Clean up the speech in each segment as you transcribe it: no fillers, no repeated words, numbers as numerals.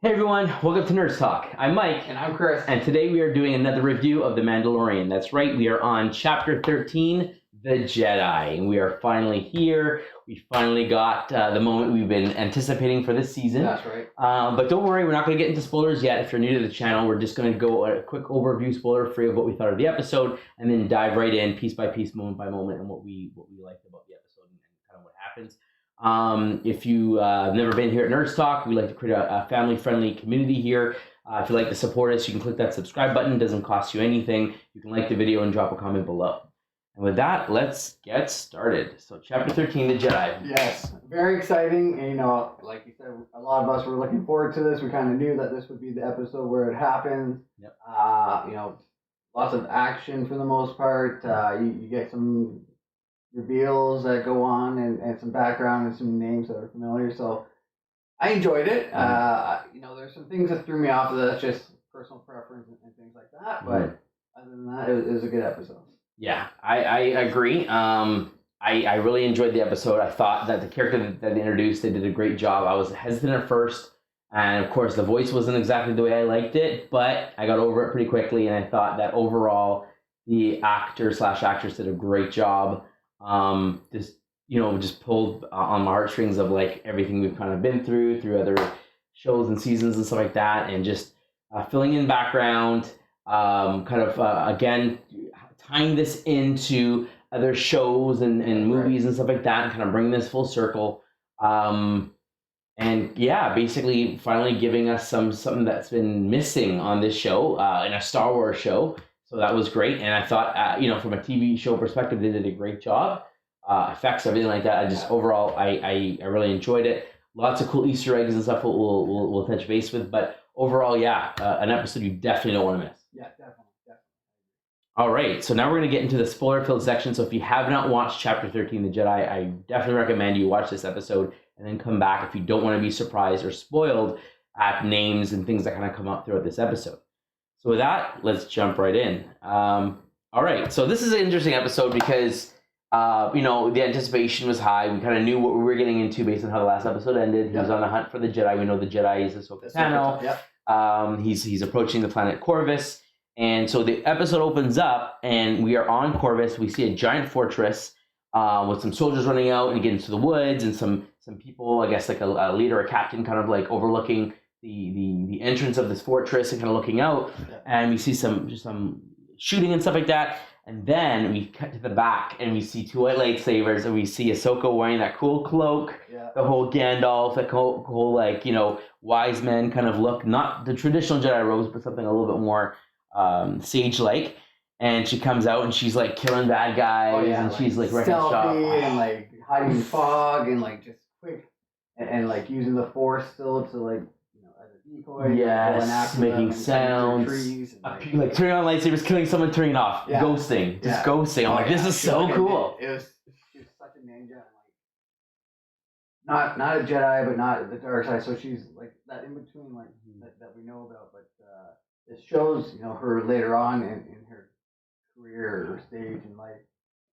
Hey everyone, welcome to Nerd Talk. I'm Mike, And I'm Chris. and today we are doing another review of The Mandalorian. That's right, we are on Chapter 13, The Jedi, and we are finally here. We finally got the moment we've been anticipating for this season. That's right. But don't worry, we're not going to get into spoilers yet. If you're new to the channel, we're just going to go a quick overview, spoiler-free, of what we thought of the episode, and then dive right in, piece by piece, moment by moment, and what we liked about the episode and kind of what happens. If you have never been here at Nerds Talk, we like to create a family-friendly community here. If you'd like to support us, you can click that subscribe button. It doesn't cost you anything. You can like the video and drop a comment below. And with that, let's get started. So Chapter 13, The Jedi. Yes, very exciting. And, like you said, a lot of us were looking forward to this. We kind of knew that this would be the episode where it happens. Yep. Lots of action for the most part. You get some reveals that go on and some background and some names that are familiar. So I enjoyed it. There's some things that threw me off of that's just personal preference and things like that. But other than that, it was a good episode. Yeah, I agree. I really enjoyed the episode. I thought that the character that they introduced, they did a great job. I was hesitant at first, and of course the voice wasn't exactly the way I liked it, but I got over it pretty quickly, and I thought that overall the actor/actress did a great job. Just pulled on my heartstrings of like everything we've kind of been through other shows and seasons and stuff like that, and just filling in background, again, tying this into other shows and movies and stuff like that, and kind of bring this full circle. And yeah, basically finally giving us something that's been missing on this show, in a Star Wars show. So that was great. And I thought, from a TV show perspective, they did a great job. Effects, everything like that. Overall, I really enjoyed it. Lots of cool Easter eggs and stuff we'll touch base with. But overall, yeah, an episode you definitely don't want to miss. Yeah, definitely. All right, so now we're going to get into the spoiler-filled section. So if you have not watched Chapter 13, The Jedi, I definitely recommend you watch this episode and then come back if you don't want to be surprised or spoiled at names and things that kind of come up throughout this episode. So with that, let's jump right in. All right, so this is an interesting episode because, the anticipation was high. We kind of knew what we were getting into based on how the last episode ended. He was on the hunt for the Jedi. We know the Jedi is Ahsoka Tano. Yep. He's approaching the planet Corvus. And so the episode opens up, and we are on Corvus. We see a giant fortress with some soldiers running out and getting into the woods, and some people, I guess like a leader, a captain, kind of like overlooking the entrance of this fortress and kind of looking out. Yeah. And we see some shooting and stuff like that. And then we cut to the back, and we see two white lightsabers, and we see Ahsoka wearing that cool cloak, the whole Gandalf, that whole wise men kind of look, not the traditional Jedi robes, but something a little bit more sage-like. And she comes out and she's like killing bad guys, and she's like wrecking shop and like hiding in fog and like just quick and like using the Force still to like as a decoy. Yes, making sounds. Trees and, like turning on lightsabers, killing someone, turning off, ghosting, just ghosting. I'm like, this is so cool. She was such a ninja, and like not a Jedi, but not the dark side. So she's like that in between, like that we know about, but. It shows, her later on in her career or stage in life,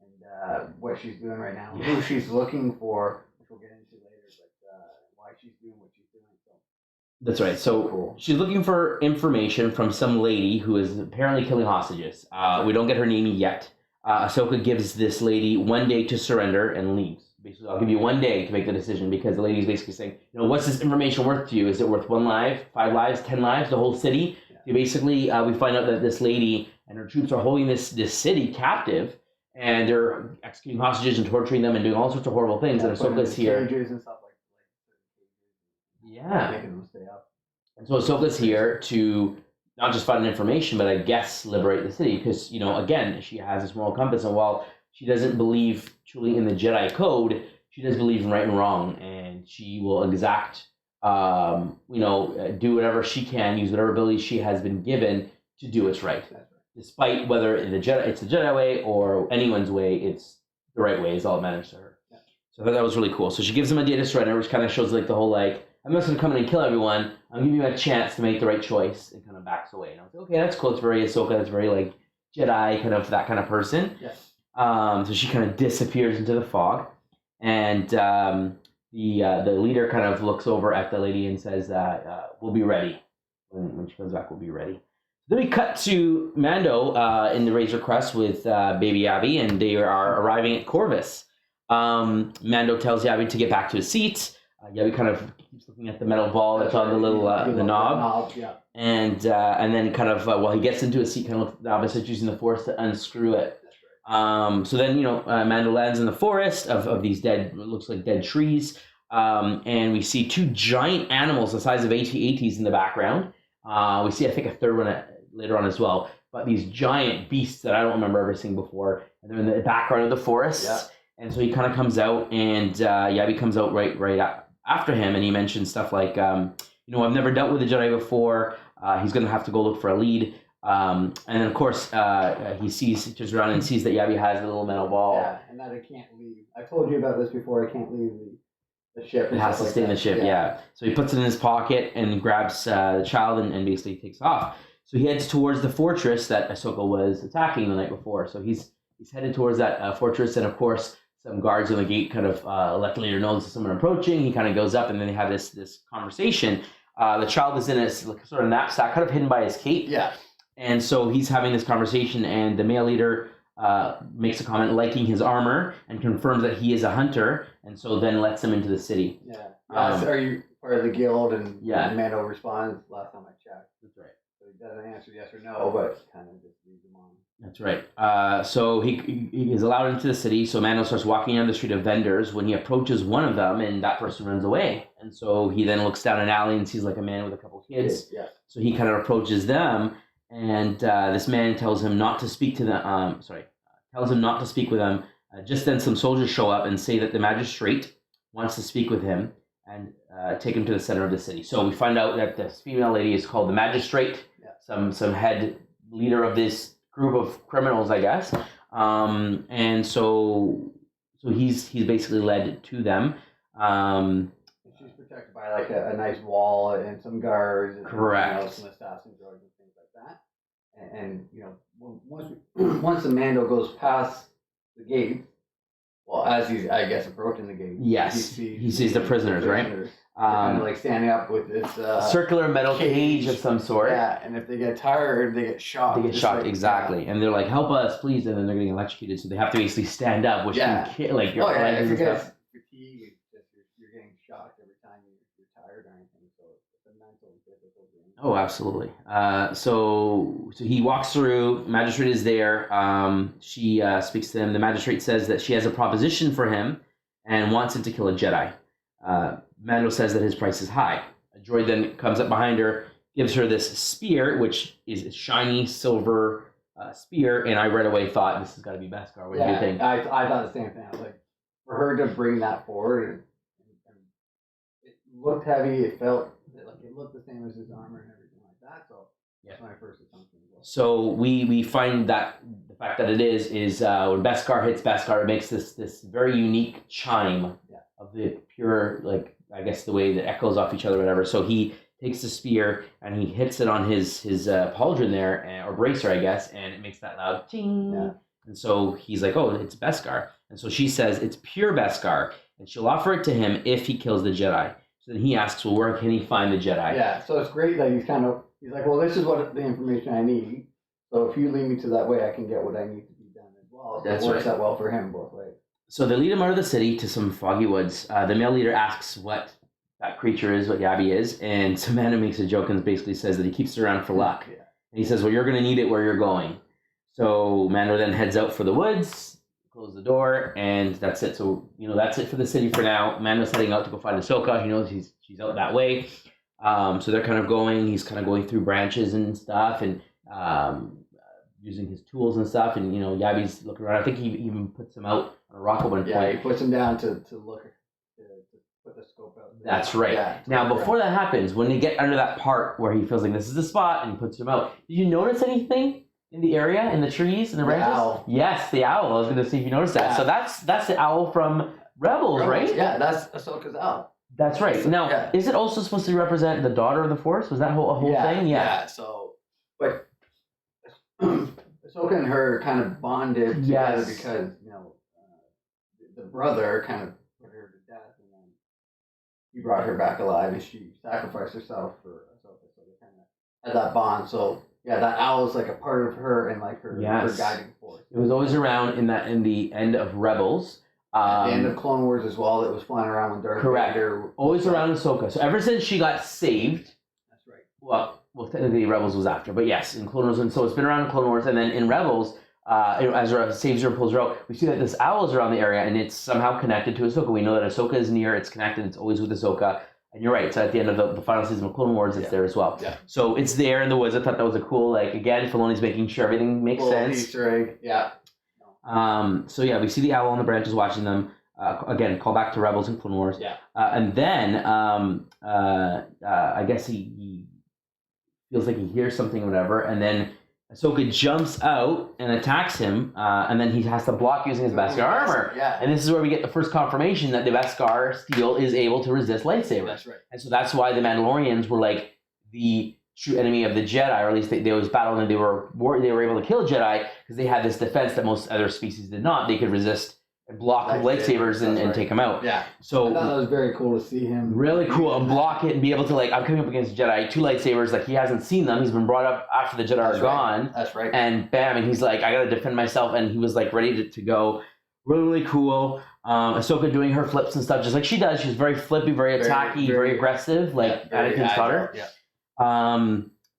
and what she's doing right now, who she's looking for, which we'll get into later, but why she's doing what she's doing. So that's right. So cool. She's looking for information from some lady who is apparently killing hostages. We don't get her name yet. Ahsoka gives this lady 1 day to surrender and leaves. Basically, I'll give you 1 day to make the decision, because the lady's basically saying, what's this information worth to you? Is it worth 1 life, 5 lives, 10 lives, the whole city? Basically, we find out that this lady and her troops are holding this city captive, and they're executing hostages and torturing them and doing all sorts of horrible things. And Ahsoka's here. Cages and stuff making them stay up. And so Ahsoka's here to not just find information, but I guess liberate the city, because again, she has this moral compass, and while she doesn't believe truly in the Jedi code, she does believe in right and wrong, and she will exact. Do whatever she can, use whatever ability she has been given to do what's right. Despite whether it's the Jedi way or anyone's way, it's the right way is all that matters to her. Yeah. So I thought that was really cool. So she gives him a day to surrender, which kind of shows like the whole like, I'm not going to come in and kill everyone. I'm giving you a chance to make the right choice, and kind of backs away. And I was like, okay, that's cool. It's very Ahsoka. That's very like Jedi, kind of that kind of person. Yes. So she kind of disappears into the fog, and the leader kind of looks over at the lady and says, "We'll be ready when she comes back. We'll be ready." Then we cut to Mando in the Razor Crest with baby Abby, and they are arriving at Corvus. Mando tells Yabby to get back to his seat. Yabby kind of keeps looking at the metal ball that's on the little the knob. Yeah. And then kind of while he gets into his seat, kind of looks at the knob, starts using the Force to unscrew it. So then, Mando lands in the forest of these dead, looks like dead trees. And we see two giant animals the size of AT-ATs in the background. We see, I think, a third one later on as well. But these giant beasts that I don't remember ever seeing before. And they're in the background of the forest. Yeah. And so he kind of comes out, and Yabby comes out right after him. And he mentions stuff like, I've never dealt with a Jedi before. He's going to have to go look for a lead. And then, of course, he turns around and sees that Yabby has a little metal ball. Yeah, and that it can't leave. I told you about this before. It can't leave the ship. It has to stay in the ship, yeah. So he puts it in his pocket and grabs the child and basically takes off. So he heads towards the fortress that Ahsoka was attacking the night before. So he's headed towards that fortress, and of course, some guards on the gate kind of let the leader know there's someone approaching. He kind of goes up, and then they have this conversation. The child is in a sort of knapsack, kind of hidden by his cape. Yeah. And so he's having this conversation, and the male leader makes a comment liking his armor and confirms that he is a hunter, and so then lets him into the city. Yeah. Are you part of the guild? And Mando responds, last time I checked. That's right. So he doesn't answer yes or no, but kind of just leaves him on. That's right. So he is allowed into the city. So Mando starts walking down the street of vendors when he approaches one of them, and that person runs away. And so he then looks down an alley and sees like a man with a couple of kids. Yeah. So he kind of approaches them, and this man tells him not to speak to them. Tells him not to speak with them. Just then, some soldiers show up and say that the magistrate wants to speak with him and take him to the center of the city. So we find out that this female lady is called the magistrate. Yeah. Some head leader of this group of criminals, I guess. And so he's basically led to them. She's protected by like a nice wall and some guards. And, correct. Some assassin droids and things like that. And once the Mando goes past the gate, well, as he's, I guess, approaching the gate, yes, he sees the prisoners, right? Kind of like standing up with this circular metal cage of some sort. Yeah, and if they get tired, they get shot. They get shot, like, exactly. Yeah. And they're like, "Help us, please!" And then they're getting electrocuted, so they have to basically stand up, which can like your legs and stuff. Fatigue, you're getting shocked every time you're tired or anything. So it's a mental difficulty. Oh, absolutely. So he walks through. Magistrate is there. She speaks to him. The magistrate says that she has a proposition for him and wants him to kill a Jedi. Mando says that his price is high. A droid then comes up behind her, gives her this spear, which is a shiny silver spear, and I right away thought, this has got to be Beskar. What do you think? I thought the same thing. I was like, for her to bring that forward, and it looked heavy. It felt like it looked the same as his armor and everything like that. So that's my first assumption. So we find that the fact that it is when Beskar hits Beskar, it makes this very unique chime of the pure, like, I guess the way that echoes off each other, whatever. So he takes the spear and he hits it on his pauldron there, or bracer, I guess, and it makes that loud ting. Yeah. And so he's like, oh, it's Beskar. And so she says it's pure Beskar, and she'll offer it to him if he kills the Jedi. So then he asks, well, where can he find the Jedi? Yeah, so it's great that he's like, well, this is what the information I need. So if you lead me to that way, I can get what I need to be done as well. So it works out well for him both ways. So they lead him out of the city to some foggy woods. The male leader asks what that creature is, what Yabby is, and Samantha makes a joke and basically says that he keeps it around for luck. Yeah. And he says, well, you're going to need it where you're going. So Mando then heads out for the woods, close the door, and that's it. So, that's it for the city for now. Mando's heading out to go find Ahsoka. He knows she's out that way. So they're kind of going. He's kind of going through branches and stuff, and using his tools and stuff. And Yabby's looking around. I think he even puts him out on a rock at one point. Yeah, he puts him down to look, to put the scope out. That's right. Yeah, now, before that happens, when they get under that part where he feels like this is the spot, and he puts him out, did you notice anything in the area, in the trees, in the branches? Owl. Yes, the owl. I was going to see if you noticed that. Yeah. So that's the owl from Rebels, right? Yeah, that's Ahsoka's owl. That's right. Now, is it also supposed to represent the daughter of the Force? Was that a whole thing? Yeah. So, but Ahsoka and her kind of bonded together because the brother kind of put her to death, and then he brought her back alive, and she sacrificed herself for Ahsoka. So they kind of had that bond. So yeah, that owl is like a part of her and like her guiding force. It was always around in the end of Rebels. At the end of Clone Wars as well, it was flying around with Darth Vader. Always around Ahsoka. So ever since she got saved. That's right. Well, technically Rebels was after, but yes, in Clone Wars, and so it's been around in Clone Wars, and then in Rebels, as her saves her and pulls her out, we see that this owl is around the area, and it's somehow connected to Ahsoka. We know that Ahsoka is near, it's connected, it's always with Ahsoka, and you're right, so at the end of the final season of Clone Wars, it's there as well. Yeah. So it's there in the woods. I thought that was a cool, like, again, Filoni's making sure everything makes sense. Easter egg, yeah. So yeah, we see the owl on the branches watching them. Again, call back to Rebels and Clone Wars. Yeah. And then I guess he feels like he hears something or whatever, and then Ahsoka jumps out and attacks him, and then he has to block using his Beskar armor. Yeah. And this is where we get the first confirmation that the Beskar steel is able to resist lightsabers. That's right. And so that's why the Mandalorians were like the true enemy of the Jedi, or at least they always battled and they were able to kill Jedi because they had this defense that most other species did not. They could resist and block lightsabers and take them out. Yeah. So I thought that was very cool to see him. Really cool. And block it and be able to, like, I'm coming up against Jedi, 2 lightsabers, like he hasn't seen them. He's been brought up after the Jedi are gone. That's right. And bam, and he's like, I gotta defend myself, and he was like ready to go. Really, really cool. Ahsoka doing her flips and stuff just like she does. She's very flippy, very attacky, very aggressive, like Anakin's daughter. Yeah.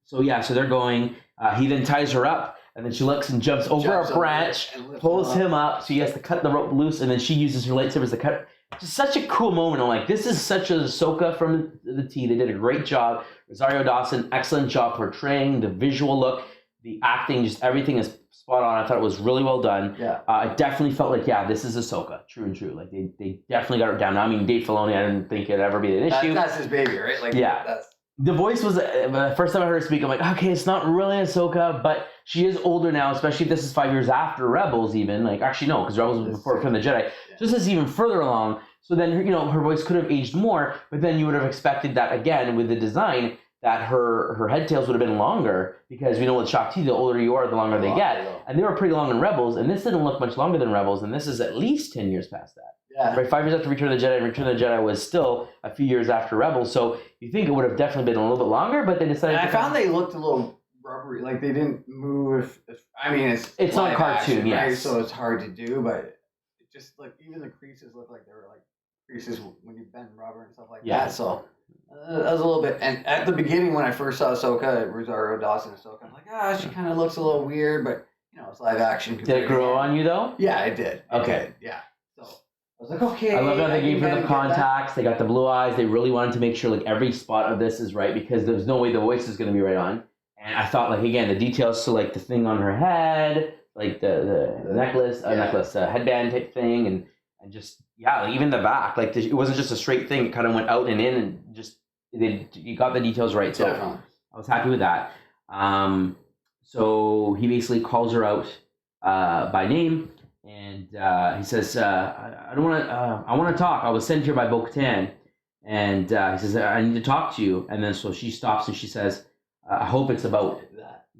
So they're going. He then ties her up. And then she looks and jumps over a branch, pulls him up, so he has to cut the rope loose, and then she uses her lightsabers to cut. Just such a cool moment. I'm like, this is such a Ahsoka from the T. They did a great job. Rosario Dawson, excellent job portraying the visual look, the acting, just everything is spot on. I thought it was really well done. Yeah. I definitely felt like, yeah, this is Ahsoka, true and true. Like they definitely got it down. Now, I mean, Dave Filoni, I didn't think it'd ever be an issue. That's his baby, right? Like, yeah. The voice was, the first time I heard her speak, I'm like, okay, it's not really Ahsoka, but she is older now, especially if this is 5 years after Rebels even. Like, actually, no, because Rebels was before Return of the Jedi. Yeah. Just as even further along. So then, her voice could have aged more, but then you would have expected that, again, with the design, that her head tails would have been longer, because we know with Shaak Ti, the older you are, the longer they get. And they were pretty long in Rebels, and this didn't look much longer than Rebels, and this is at least 10 years past that. Yeah. Right, 5 years after Return of the Jedi, and Return of the Jedi was still a few years after Rebels, so you think it would have definitely been a little bit longer, but they decided I found they looked a little rubbery, like they didn't move. I mean, it's not cartoon, action, yes. Right? So it's hard to do, but it just, like, even the creases look like they were like creases when you bend rubber and stuff like that, so that was a little bit, and at the beginning when I first saw Ahsoka, Rosario Dawson Ahsoka, I'm like, she kind of looks a little weird, but, it's live action. Did it grow on you, though? Yeah, it did. Okay. Yeah. So I was like, okay. I love how they gave her the contacts. They got the blue eyes. They really wanted to make sure like every spot of this is right, because there's no way the voice is going to be right on. And I thought, like, again, the details, so like the thing on her head, like the necklace, headband type thing, and just like, even the back, like it wasn't just a straight thing. It kind of went out and in, and just you got the details right. So I was happy with that. So he basically calls her out by name. And he says, I don't want to, I want to talk. I was sent here by Bo-Katan. And he says, I need to talk to you. And then so she stops and she says, I hope it's about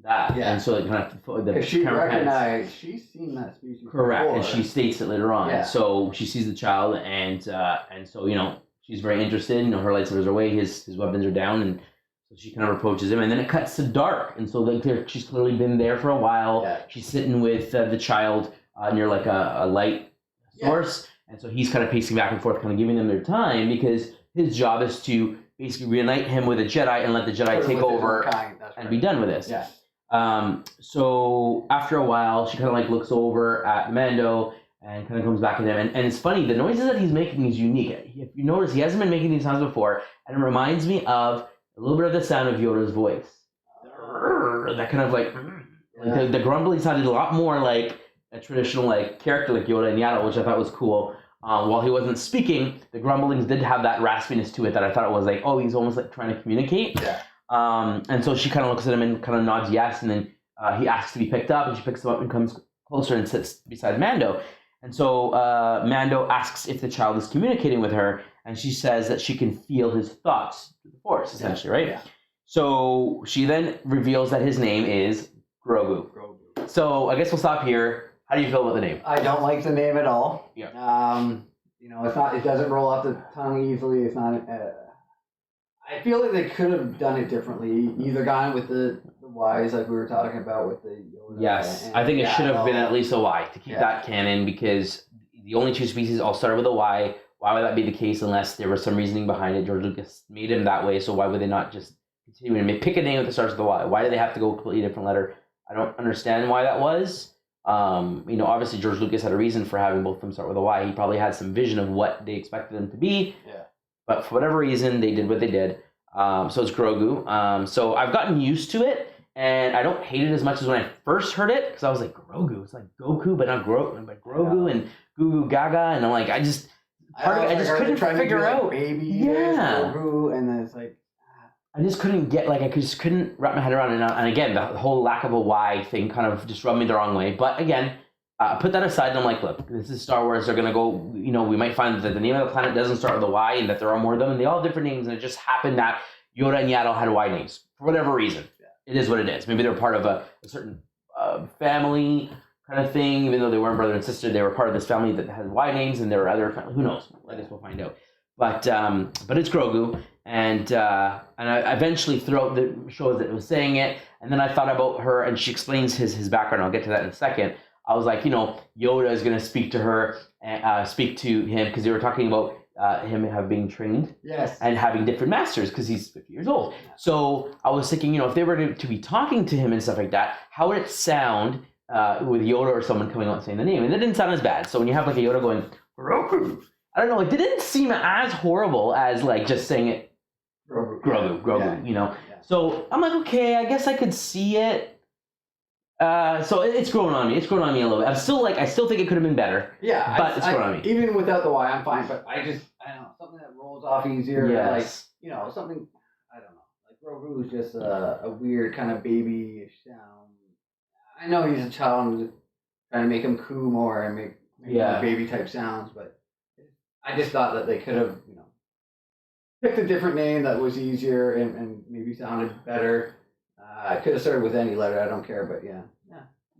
that. Yeah. And so it kind of, she recognized, she's seen that species correct. before. And she states it later on. Yeah. So she sees the child and so, she's very interested. Her lightsabers are away, his weapons are down, and so she kind of approaches him, and then it cuts to dark. And so she's clearly been there for a while. Yeah. She's sitting with the child near like a light source, and so he's kind of pacing back and forth, kind of giving them their time, because his job is to basically reunite him with a Jedi and let the Jedi take over and be done with this. Yeah. So after a while, she kind of like looks over at Mando and kind of comes back to them, and it's funny, the noises that he's making is unique. If you notice, he hasn't been making these sounds before, and it reminds me of a little bit of the sound of Yoda's voice. That kind of like the grumbling sounded a lot more like a traditional like character like Yoda and Yaddle, which I thought was cool. While he wasn't speaking, the grumblings did have that raspiness to it that I thought it was like, oh, he's almost like trying to communicate. Yeah. And so she kind of looks at him and kind of nods yes, and then he asks to be picked up, and she picks him up and comes closer and sits beside Mando. And so Mando asks if the child is communicating with her, and she says that she can feel his thoughts through the Force, essentially, right? Yeah. So she then reveals that his name is Grogu. So I guess we'll stop here. How do you feel about the name? I don't like the name at all. Yeah. You know, it's not. It doesn't roll off the tongue easily. It's not. I feel like they could have done it differently. Either gone with the Ys like we were talking about with the Yoda. Yes, I think it should have been at least a Y to keep that canon, because the only two species all started with a Y. Why would that be the case unless there was some reasoning behind it? George Lucas made him that way, so why would they not just continue and pick a name that starts with a Y? Why do they have to go a completely different letter? I don't understand why that was. You know, obviously George Lucas had a reason for having both of them start with a Y. He probably had some vision of what they expected them to be. Yeah. But for whatever reason, they did what they did. So it's Grogu. So I've gotten used to it, and I don't hate it as much as when I first heard it, because I was like, Grogu. It's like Goku, but not Grogu. But Grogu and Goo Goo Gaga, and I'm like, I just couldn't figure out. Baby, Grogu, and then it's like. I just couldn't get, like, I just couldn't wrap my head around it. And again, the whole lack of a Y thing kind of just rubbed me the wrong way. But again, put that aside, and I'm like, look, this is Star Wars. They're going to go, you know, we might find that the name of the planet doesn't start with a Y, and that there are more of them, and they all have different names, and it just happened that Yoda and Yaddle had Y names for whatever reason. Yeah. It is what it is. Maybe they're part of a certain family kind of thing, even though they weren't brother and sister. They were part of this family that had Y names, and there were other family. Who knows? I guess we'll find out. But it's Grogu, and I eventually throughout the shows that it was saying it, and then I thought about her, and she explains his background. I'll get to that in a second. I was like, you know, Yoda is going to speak to her, and speak to him, because they were talking about him being trained, yes, and having different masters, because he's 50 years old. So I was thinking, you know, if they were to be talking to him and stuff like that, how would it sound with Yoda or someone coming out and saying the name? And it didn't sound as bad. So when you have like a Yoda going, Grogu, I don't know, it didn't seem as horrible as like just saying it, Grogu, yeah. You know. Yeah. So I'm like, okay, I guess I could see it. So it's growing on me. It's growing on me a little bit. I still think it could have been better. Yeah, but it's growing on me. Even without the Y, I'm fine. But I don't know, something that rolls off easier. Yes. Like, you know, something, I don't know. Like Grogu is just a weird kind of babyish sound. I know he's a child and trying to make him coo more and make baby type sounds, but I just thought that they could have, you know, picked a different name that was easier and maybe sounded better. I could have started with any letter. I don't care, but yeah.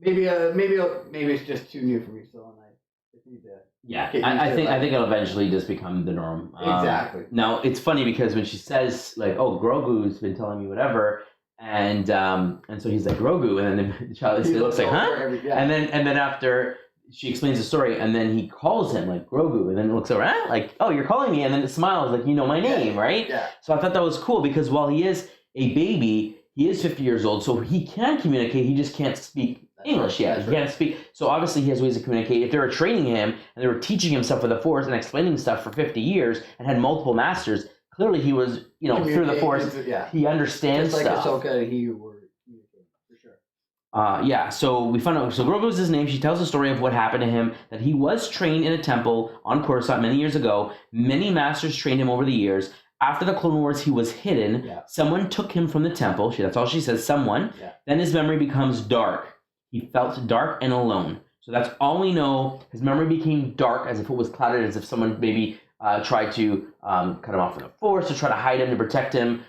Maybe it's just too new for me still, and I just need to. Yeah, I think it'll eventually just become the norm. Exactly. Now it's funny because when she says like, "Oh, Grogu's been telling me whatever," and so he's like Grogu, and then the child looks like, "Huh?" And then after she explains the story, and then he calls him like Grogu, and then it looks around like, "Oh, you're calling me," and then it smiles like, "You know my name, right?" Yeah. So I thought that was cool, because while he is a baby, he is 50 years old, so he can communicate. He just can't speak English yet. He can't speak. So obviously he has ways to communicate. If they were training him and they were teaching him stuff with the Force and explaining stuff for 50 years and had multiple masters, clearly he was, you know, through the Force, he understands just like stuff. Ahsoka, he were communicating, for sure. Yeah, so we found out, so Grogu is his name. She tells the story of what happened to him, that he was trained in a temple on Coruscant many years ago. Many masters trained him over the years. After the Clone Wars, he was hidden. Yeah. Someone took him from the temple. That's all she says, someone. Yeah. Then his memory becomes dark. He felt dark and alone. So that's all we know. His memory became dark, as if it was clouded, as if someone maybe tried to cut him off from the Force, to try to hide him, to protect him.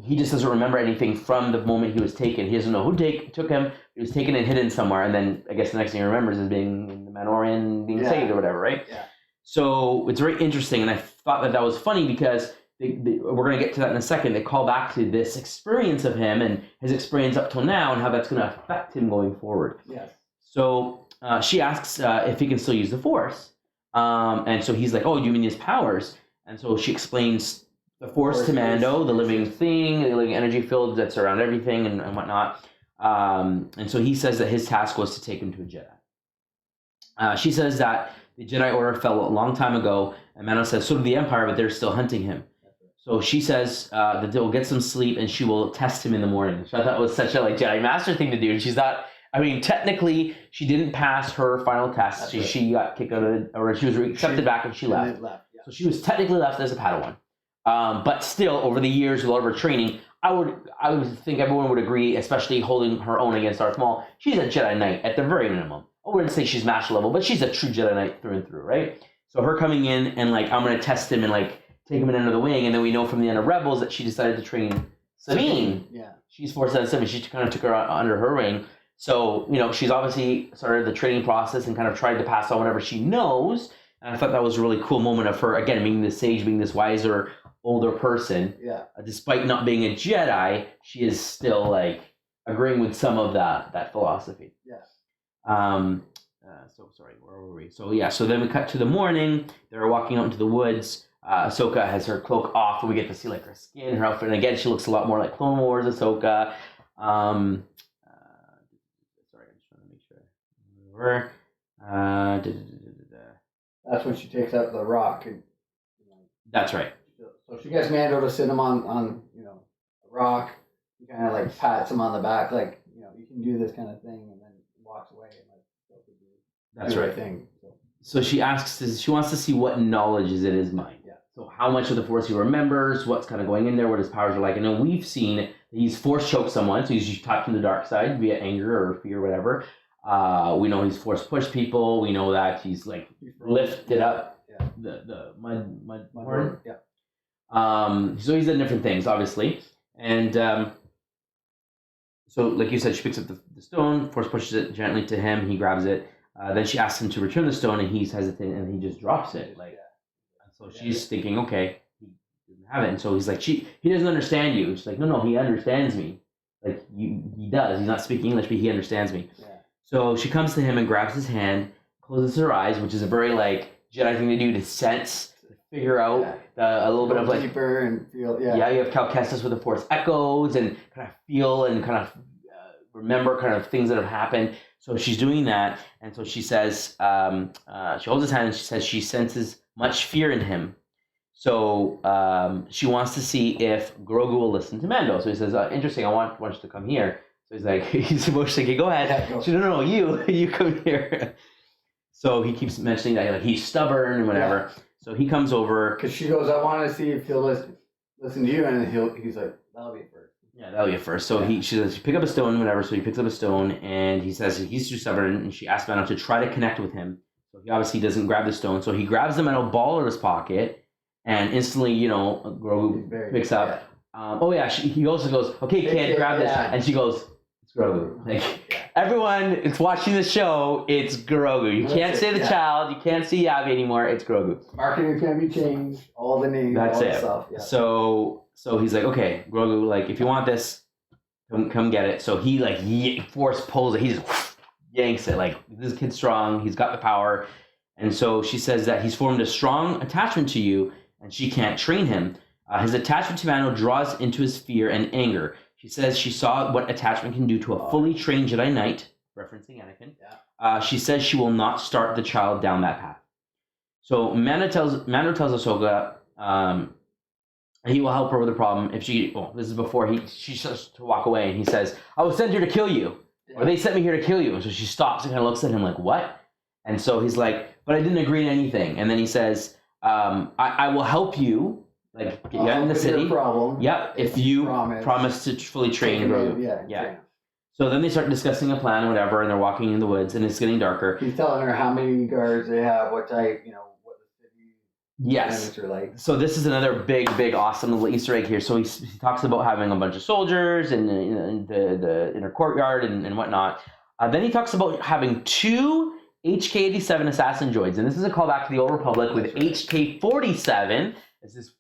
He just doesn't remember anything from the moment he was taken. He doesn't know who took him. He was taken and hidden somewhere. And then I guess the next thing he remembers is being in the Mandalorian, being saved or whatever, right? Yeah. So it's very interesting. And I thought that was funny because we're going to get to that in a second. They call back to this experience of him and his experience up till now and how that's going to affect him going forward. Yes. So she asks if he can still use the Force. And so he's like, oh, you mean his powers? And so she explains the Force to Mando, the living thing, the living energy field that's around everything and whatnot. And so he says that his task was to take him to a Jedi. She says that the Jedi Order fell a long time ago. And Mando says, so did the Empire, but they're still hunting him. So she says that they'll get some sleep and she will test him in the morning. So I thought it was such a Jedi Master thing to do. And she's not, I mean, technically she didn't pass her final test. She got kicked out of it, or she was accepted back and she left. Yeah. So she was technically left as a Padawan. But still, over the years, with all of her training, I would think everyone would agree, especially holding her own against Darth Maul, she's a Jedi Knight at the very minimum. I wouldn't say she's Master level, but she's a true Jedi Knight through and through, right? So her coming in and I'm going to test him and take him in under the wing, and then we know from the end of Rebels that she decided to train Sabine. Yeah. She's Force Sensitive. She kind of took her under her wing. So, she's obviously started the training process and kind of tried to pass on whatever she knows. And I thought that was a really cool moment of her, again, being this sage, being this wiser, older person. Yeah. Despite not being a Jedi, she is still like agreeing with some of that philosophy. Yeah. So sorry, where were we? So yeah, so then we cut to the morning. They're walking out into the woods. Ahsoka has her cloak off, and we get to see like her skin, her outfit, and again, she looks a lot more like Clone Wars Ahsoka. Sorry, I'm just trying to make sure. That's when she takes out the rock. And, That's right. So she gets Mando to sit him on a rock. He kind of like pats him on the back, like you can do this kind of thing, and then walks away and like that's right thing. So she wants to see what knowledge is in his mind. Yeah. So how much of the Force he remembers, what's kind of going in there, what his powers are like. And then we've seen that he's Force choked someone, so he's tapped to the dark side via anger or fear, or whatever. We know he's Force pushed people. We know that he's like lifted up the mud horn. Yeah. So he's done different things, obviously. And so, like you said, she picks up the stone. Force pushes it gently to him. He grabs it. Then she asks him to return the stone, and he's hesitant, and he just drops it. And so she's thinking, okay, he doesn't have it. And so he's like, he doesn't understand you. She's like, no, he understands me. Like he does. He's not speaking English, but he understands me. Yeah. So she comes to him and grabs his hand, closes her eyes, which is a very like Jedi thing to do, to sense, to figure out a little bit of like deeper and feel. Yeah, you have Cal Kestis with the Force echoes and kind of feel and kind of remember kind of things that have happened. So she's doing that, and so she says, she holds his hand and she says she senses much fear in him. So she wants to see if Grogu will listen to Mando. So he says, interesting, I want you to come here. So he's like, he's emotionally thinking, go ahead. Yeah, go. She said, no, you come here. So he keeps mentioning that like he's stubborn and whatever. Yeah. So he comes over. Because she goes, I want to see if he'll listen to you. And he's like, that'll be first. Yeah, that'll be first. So she says, pick up a stone, whatever. So he picks up a stone, and he says he's too stubborn, and she asks Mando to try to connect with him. So he obviously doesn't grab the stone. So he grabs the metal ball in his pocket, and instantly, Grogu picks up. Yeah. He also goes, okay, kid, grab this. And she goes, it's Grogu. Like, everyone is watching the show, it's Grogu. You can't say the child, you can't see Yavi anymore, it's Grogu. Marketing can be changed, all the names, that's all it. The stuff. Yeah. So he's like, okay, Grogu, like, if you want this, come get it. So he, like, Force pulls it. He just yanks it. Like, this kid's strong. He's got the power. And so she says that he's formed a strong attachment to you, and she can't train him. His attachment to Mando draws into his fear and anger. She says she saw what attachment can do to a fully trained Jedi Knight, referencing Anakin. Yeah. She says she will not start the child down that path. So Mando tells Ahsoka, he will help her with the problem if she. Well, this is before she starts to walk away, and he says, "I will send her to kill you, or they sent me here to kill you." And so she stops and kind of looks at him like, "What?" And so he's like, "But I didn't agree to anything." And then he says, "I will help you, like get you out in the city. Problem. Yep, if you promise to fully train Grogu." Yeah. So then they start discussing a plan or whatever, and they're walking in the woods, and it's getting darker. He's telling her how many guards they have, what type, what the city. Yes. Are like. So this is another big, awesome little Easter egg here. So he talks about having a bunch of soldiers in the inner courtyard and whatnot. Then he talks about having 2 HK-87 assassin droids, and this is a callback to the Old Republic with HK-47. This is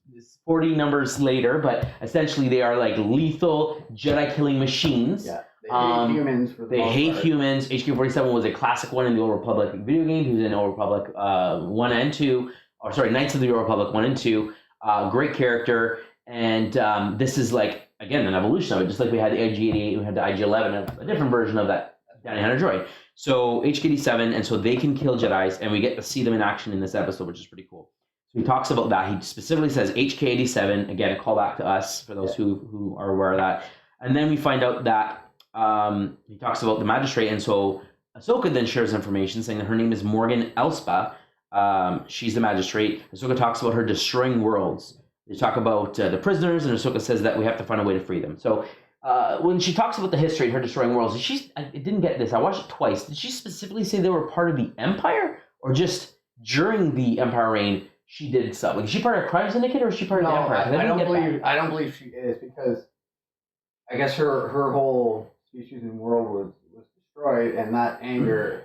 40 numbers later, but essentially they are like lethal Jedi killing machines. Yeah. They hate humans. They hate humans. HK-47 was a classic one in the Old Republic video game. He was in Old Republic 1 and 2. Or sorry, Knights of the Old Republic 1 and 2. Great character. And this is like, again, an evolution of it. Just like we had the IG-88, we had the IG-11, a different version of that bounty hunter droid. So HK-87, and so they can kill Jedis, and we get to see them in action in this episode, which is pretty cool. So he talks about that. He specifically says HK-87, again, a callback to us, for those who are aware of that. And then we find out that he talks about the magistrate, and so Ahsoka then shares information saying that her name is Morgan Elspa. She's the magistrate. Ahsoka talks about her destroying worlds. They talk about the prisoners, and Ahsoka says that we have to find a way to free them. So when she talks about the history of her destroying worlds, I didn't get this. I watched it twice. Did she specifically say they were part of the Empire, or just during the Empire reign she did stuff? Like, is she part of Crime Syndicate, or is she part of the Empire? I don't believe she is, because I guess her whole species and world was destroyed, and that anger,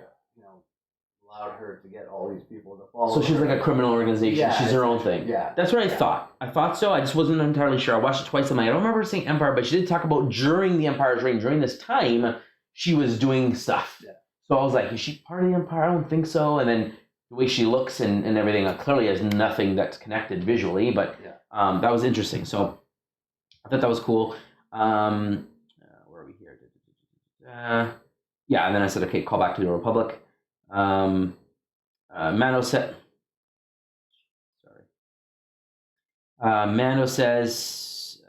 allowed her to get all these people to follow. So she's her. like a criminal organization. Yeah, She's her own thing. Yeah. That's what I thought. I thought so. I just wasn't entirely sure. I watched it twice. I'm like, I don't remember saying Empire, but she did talk about during the Empire's reign, during this time, she was doing stuff. Yeah. So I was like, is she part of the Empire? I don't think so. And then the way she looks and everything clearly has nothing that's connected visually, but that was interesting. So I thought that was cool. Where are we here? Yeah, and then I said, okay, call back to the Republic. Mando said, Mando says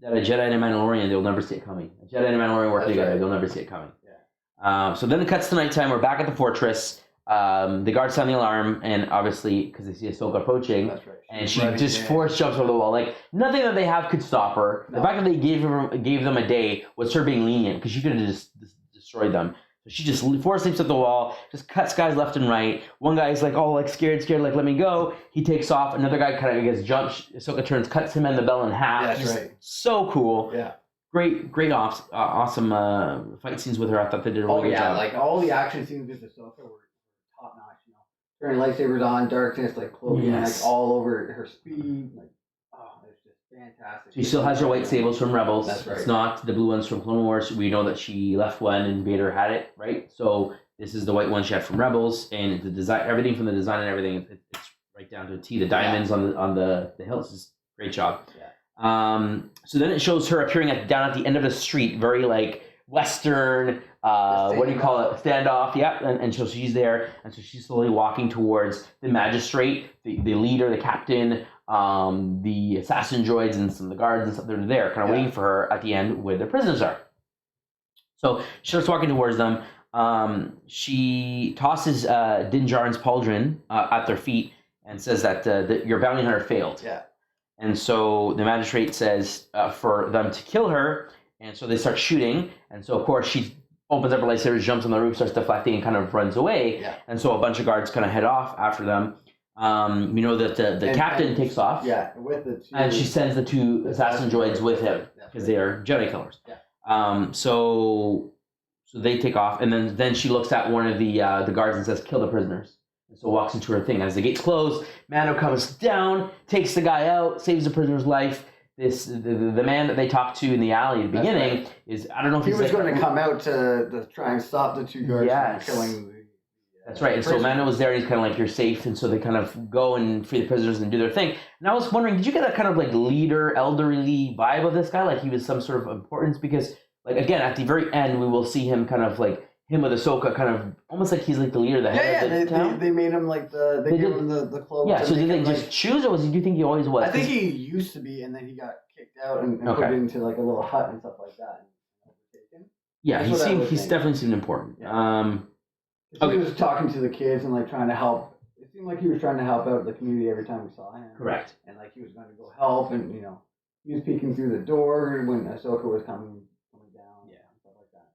that a Jedi and a Mandalorian, they'll never see it coming. A Jedi and a Mandalorian work together, they'll never see it coming. Yeah. So then it cuts to nighttime. We're back at the fortress. The guards sound the alarm, and obviously, because they see Ahsoka approaching, That's right. and she just force jumps over the wall. Like, nothing that they have could stop her. No. The fact that they gave them a day was her being lenient, because she could have just destroyed them. So she just force leaps at the wall, just cuts guys left and right. One guy's like, oh, like scared, like, let me go. He takes off. Another guy kind of gets jumped. Ahsoka turns, cuts him and the bell in half. That's just right. So cool. Yeah. Great awesome fight scenes with her. I thought they did a really good job. Like all the action scenes with Ahsoka were top notch. You know, turning lightsabers on, darkness, like cloaking, like all over her speed. Like, oh, it's just fantastic. She still has her white sables from Rebels. That's right. It's not the blue ones from Clone Wars. We know that she left one and Vader had it, right? So this is the white one she had from Rebels, and the design, everything from the design and everything, it's right down to a T. The diamonds on the hills is great job. Yeah. So then it shows her appearing down at the end of the street, very like Western, what do you call it? Standoff. Yep. And so she's there, and so she's slowly walking towards the magistrate, the leader, the captain, the assassin droids, and some of the guards and stuff. They're there, kind of waiting for her at the end where the prisoners are. So she starts walking towards them. She tosses Din Djarin's pauldron at their feet and says that your bounty hunter failed. Yeah. And so the magistrate says for them to kill her, and so they start shooting. And so, of course, she opens up her lightsaber, jumps on the roof, starts deflecting, and kind of runs away. Yeah. And so a bunch of guards kind of head off after them. We know that the captain takes off. Yeah, with the two. And she sends the two assassin droids with him because they are Jedi killers. Yeah. So they take off, and then she looks at one of the guards and says, "Kill the prisoners." And so walks into her thing. As the gates close, Mando comes down, takes the guy out, saves the prisoner's life. The man that they talked to in the alley at the beginning is, I don't know if he was going to come out to try and stop the two guards from killing the that's right. And so Mando was there, and he's kind of like, you're safe. And so they kind of go and free the prisoners and do their thing. And I was wondering, did you get that kind of like leader, elderly vibe of this guy? Like he was some sort of importance? Because like, again, at the very end, we will see him kind of like, him with Ahsoka kind of almost like he's like the leader, the head of the town. They made him like they gave him the clothes. Yeah, so did they just choose, or do you think he always was? I think he used to be, and then he got kicked out and put into like a little hut and stuff like that. Yeah, he definitely seemed important. Yeah. He was talking to the kids and like trying to help. It seemed like he was trying to help out the community every time we saw him. Correct. And like he was going to go help, and he was peeking through the door when Ahsoka was coming down. Yeah, and stuff like that.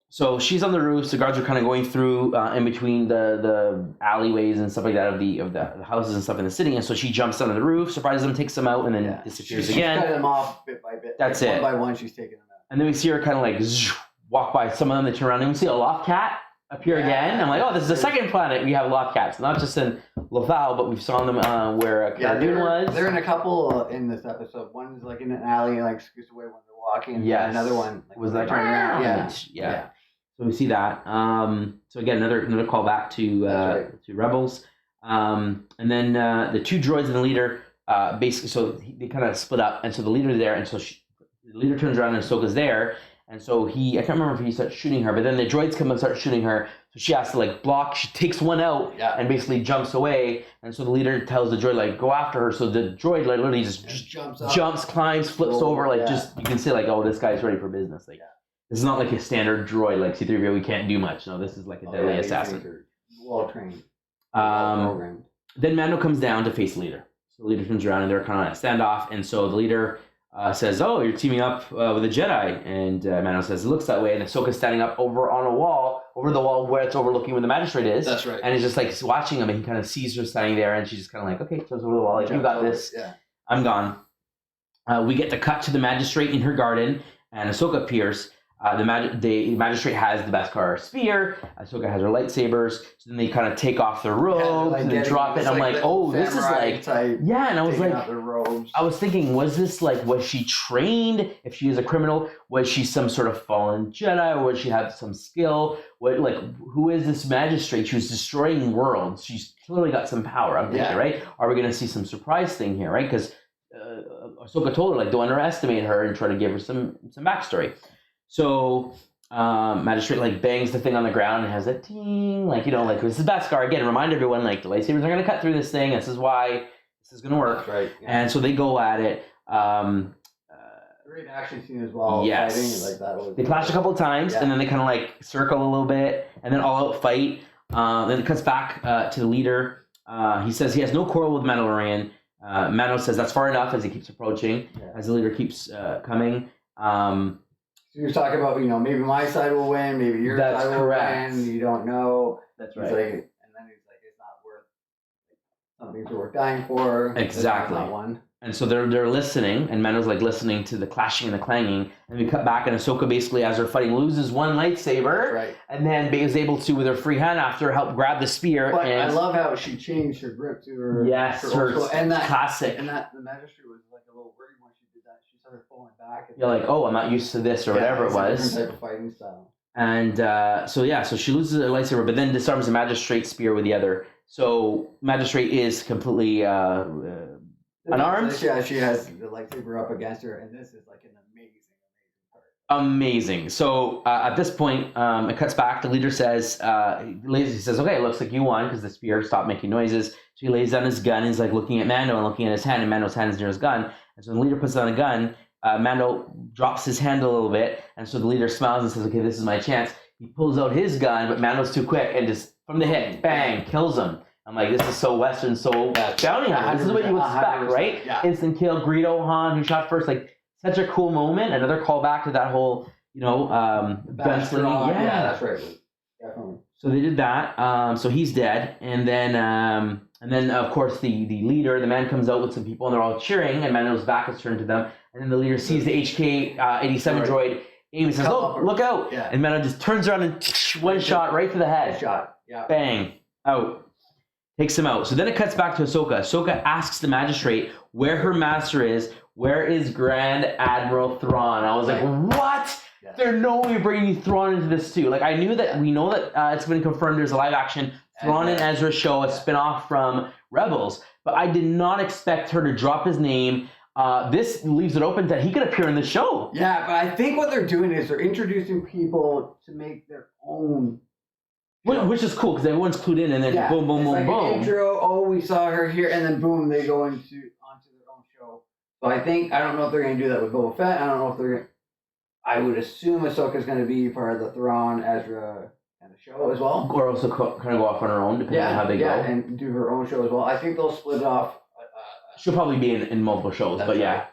So she's on the roofs. The guards are kind of going through in between the alleyways and stuff like that of the houses and stuff in the city. And so she jumps onto the roof, surprises them, takes them out, and then disappears again. She's cutting them off bit by bit. That's it. One by one, she's taking them out. And then we see her kind of like walk by some of them. They turn around and we see a loft cat appear again. I'm like, oh, this is the second planet we have loft cats. Not just in Lothal, but we've saw them where Cara Dune was. They're in a couple in this episode. One is like in an alley, like scoots away when they're walking. Yes. And another one was like turning around. Yeah. So we see that. So again, another call back to Rebels. And then the two droids and the leader basically, so they kind of split up, and so the leader's there, and so the leader turns around and Ahsoka's there. And so I can't remember if he starts shooting her, but then the droids come and start shooting her. So she has to like block. She takes one out and basically jumps away. And so the leader tells the droid like, go after her. So the droid like literally just jumps, climbs, flips over. Like just, you can see like, oh, this guy's ready for business. Like this is not like a standard droid like C-3PO. We can't do much. No, this is like a deadly assassin. Well trained. Then Mando comes down to face the leader. So the leader turns around and they're kind of at a standoff. And so the leader says, oh, you're teaming up with a Jedi. And Mando says, it looks that way. And Ahsoka's standing up over the wall where it's overlooking where the magistrate is. That's right. And he's just like watching him, and he kind of sees her standing there, and she's just kind of like, okay, goes over the wall, like, you got this. Yeah. I'm gone. We get the cut to the magistrate in her garden, and Ahsoka appears. The magistrate has the Beskar spear. Ahsoka has her lightsabers. So then they kind of take off their robes and then drop it. And I'm like, oh, this is like, yeah. And I was like, I was thinking, was she trained? If she is a criminal, was she some sort of fallen Jedi, or would she have some skill? Who is this magistrate? She was destroying worlds. She's clearly got some power. I'm thinking, right? Are we going to see some surprise thing here, right? Because Ahsoka told her, don't underestimate her and try to give her some backstory. So magistrate bangs the thing on the ground and has a ting, this is Beskar again. Remind everyone the lightsabers are going to cut through this thing. This is why this is going to work. That's right. Yeah. And so they go at it. Great action scene as well. Yes. Fighting, that they clash a couple of times, and then they kind of circle a little bit, and then all out fight. Then it cuts back to the leader. He says he has no quarrel with Mandalorian. Mando says that's far enough as he keeps approaching, as the leader keeps coming. So you're talking about, maybe my side will win, maybe your side will win. You don't know. That's right. And then he's like, it's not worth something's worth dying for. Exactly. Not one. And so they're listening, and Mando's listening to the clashing and the clanging, and we cut back, and Ahsoka basically, as they're fighting, loses one lightsaber, right, and then is able to, with her free hand after, help grab the spear. But and I love how she changed her grip to her. Yes, her classic. And that the magistrate was a little worried when she did that. She started falling back. You're I'm not used to this or whatever it was. Different type of fighting style. And so she loses her lightsaber, but then disarms the magistrate's spear with the other. So magistrate is completely unarmed. Yeah, she has the lightsaber up against her, and this is an amazing part. Amazing. So at this point, it cuts back. The leader says, he says, okay, it looks like you won because the spear stopped making noises. So he lays down his gun. He's looking at Mando and looking at his hand, and Mando's hand is near his gun. And so the leader puts down a gun. Mando drops his hand a little bit, and so the leader smiles and says, okay, this is my chance. He pulls out his gun, but Mando's too quick and just from the hip, bang, kills him. I'm this is so Western, so bounty hunter. This is what you expect, right? Yeah. Instant kill, Greedo, Han, who shot first. Such a cool moment. Another callback to that whole, gunslinging. Yeah, that's right. Definitely. So they did that. So he's dead, and then of course the leader, the man, comes out with some people, and they're all cheering, and Mando's back is turned to them, and then the leader sees the HK-87 droid. Amy says, look out! Yeah. And Mando just turns around and one shot right to the head. Shot. Yeah. Bang. Out. Takes him out. So then it cuts back to Ahsoka. Ahsoka asks the magistrate where her master is. Where is Grand Admiral Thrawn? I was what? Yes. There's no way you're bringing Thrawn into this too. I knew that, we know that it's been confirmed there's a live action Thrawn and Ezra show, a spinoff from Rebels, but I did not expect her to drop his name. This leaves it open that he could appear in the show. Yeah, but I think what they're doing is they're introducing people to make their own. Which is cool because everyone's clued in, and then boom, boom, boom, boom. An intro. We saw her here, and then boom, they go onto their own show. So I don't know if they're going to do that with Boba Fett. I don't know if they're going to. I would assume Ahsoka's going to be part of the Thrawn Ezra kind of show as well, or also kind of go off on her own, depending on how they go, and do her own show as well. I think they'll split it off. She'll probably be in multiple shows, but yeah.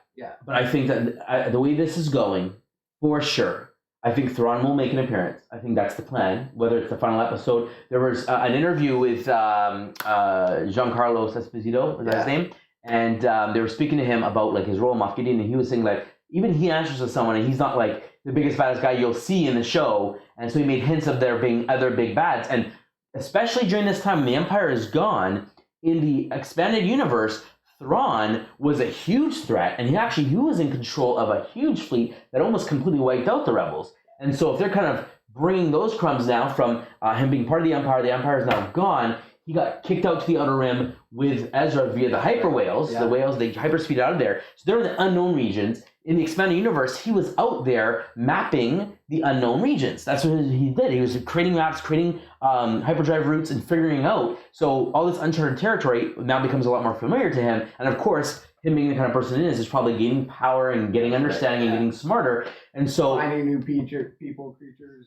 But I think that the way this is going, for sure. I think Thrawn will make an appearance. I think that's the plan, whether it's the final episode. There was an interview with Giancarlo Esposito, is that his name? And they were speaking to him about his role in Moff Gideon, and he was saying even he answers to someone, and he's not the biggest baddest guy you'll see in the show, and so he made hints of there being other big bads, and especially during this time when the Empire is gone, in the expanded universe, Thrawn was a huge threat, and he was in control of a huge fleet that almost completely wiped out the rebels. And so if they're kind of bringing those crumbs now from him being part of the Empire is now gone, he got kicked out to the Outer Rim with Ezra via the hyper whales. The whales, they hyperspeed out of there. So they're in the unknown regions. In the expanded universe, he was out there mapping the unknown regions. That's what he did. He was creating maps, creating hyperdrive routes, and figuring out. So all this uncharted territory now becomes a lot more familiar to him. And of course, him being the kind of person he is probably gaining power and getting understanding and getting smarter. And so finding new people, creatures,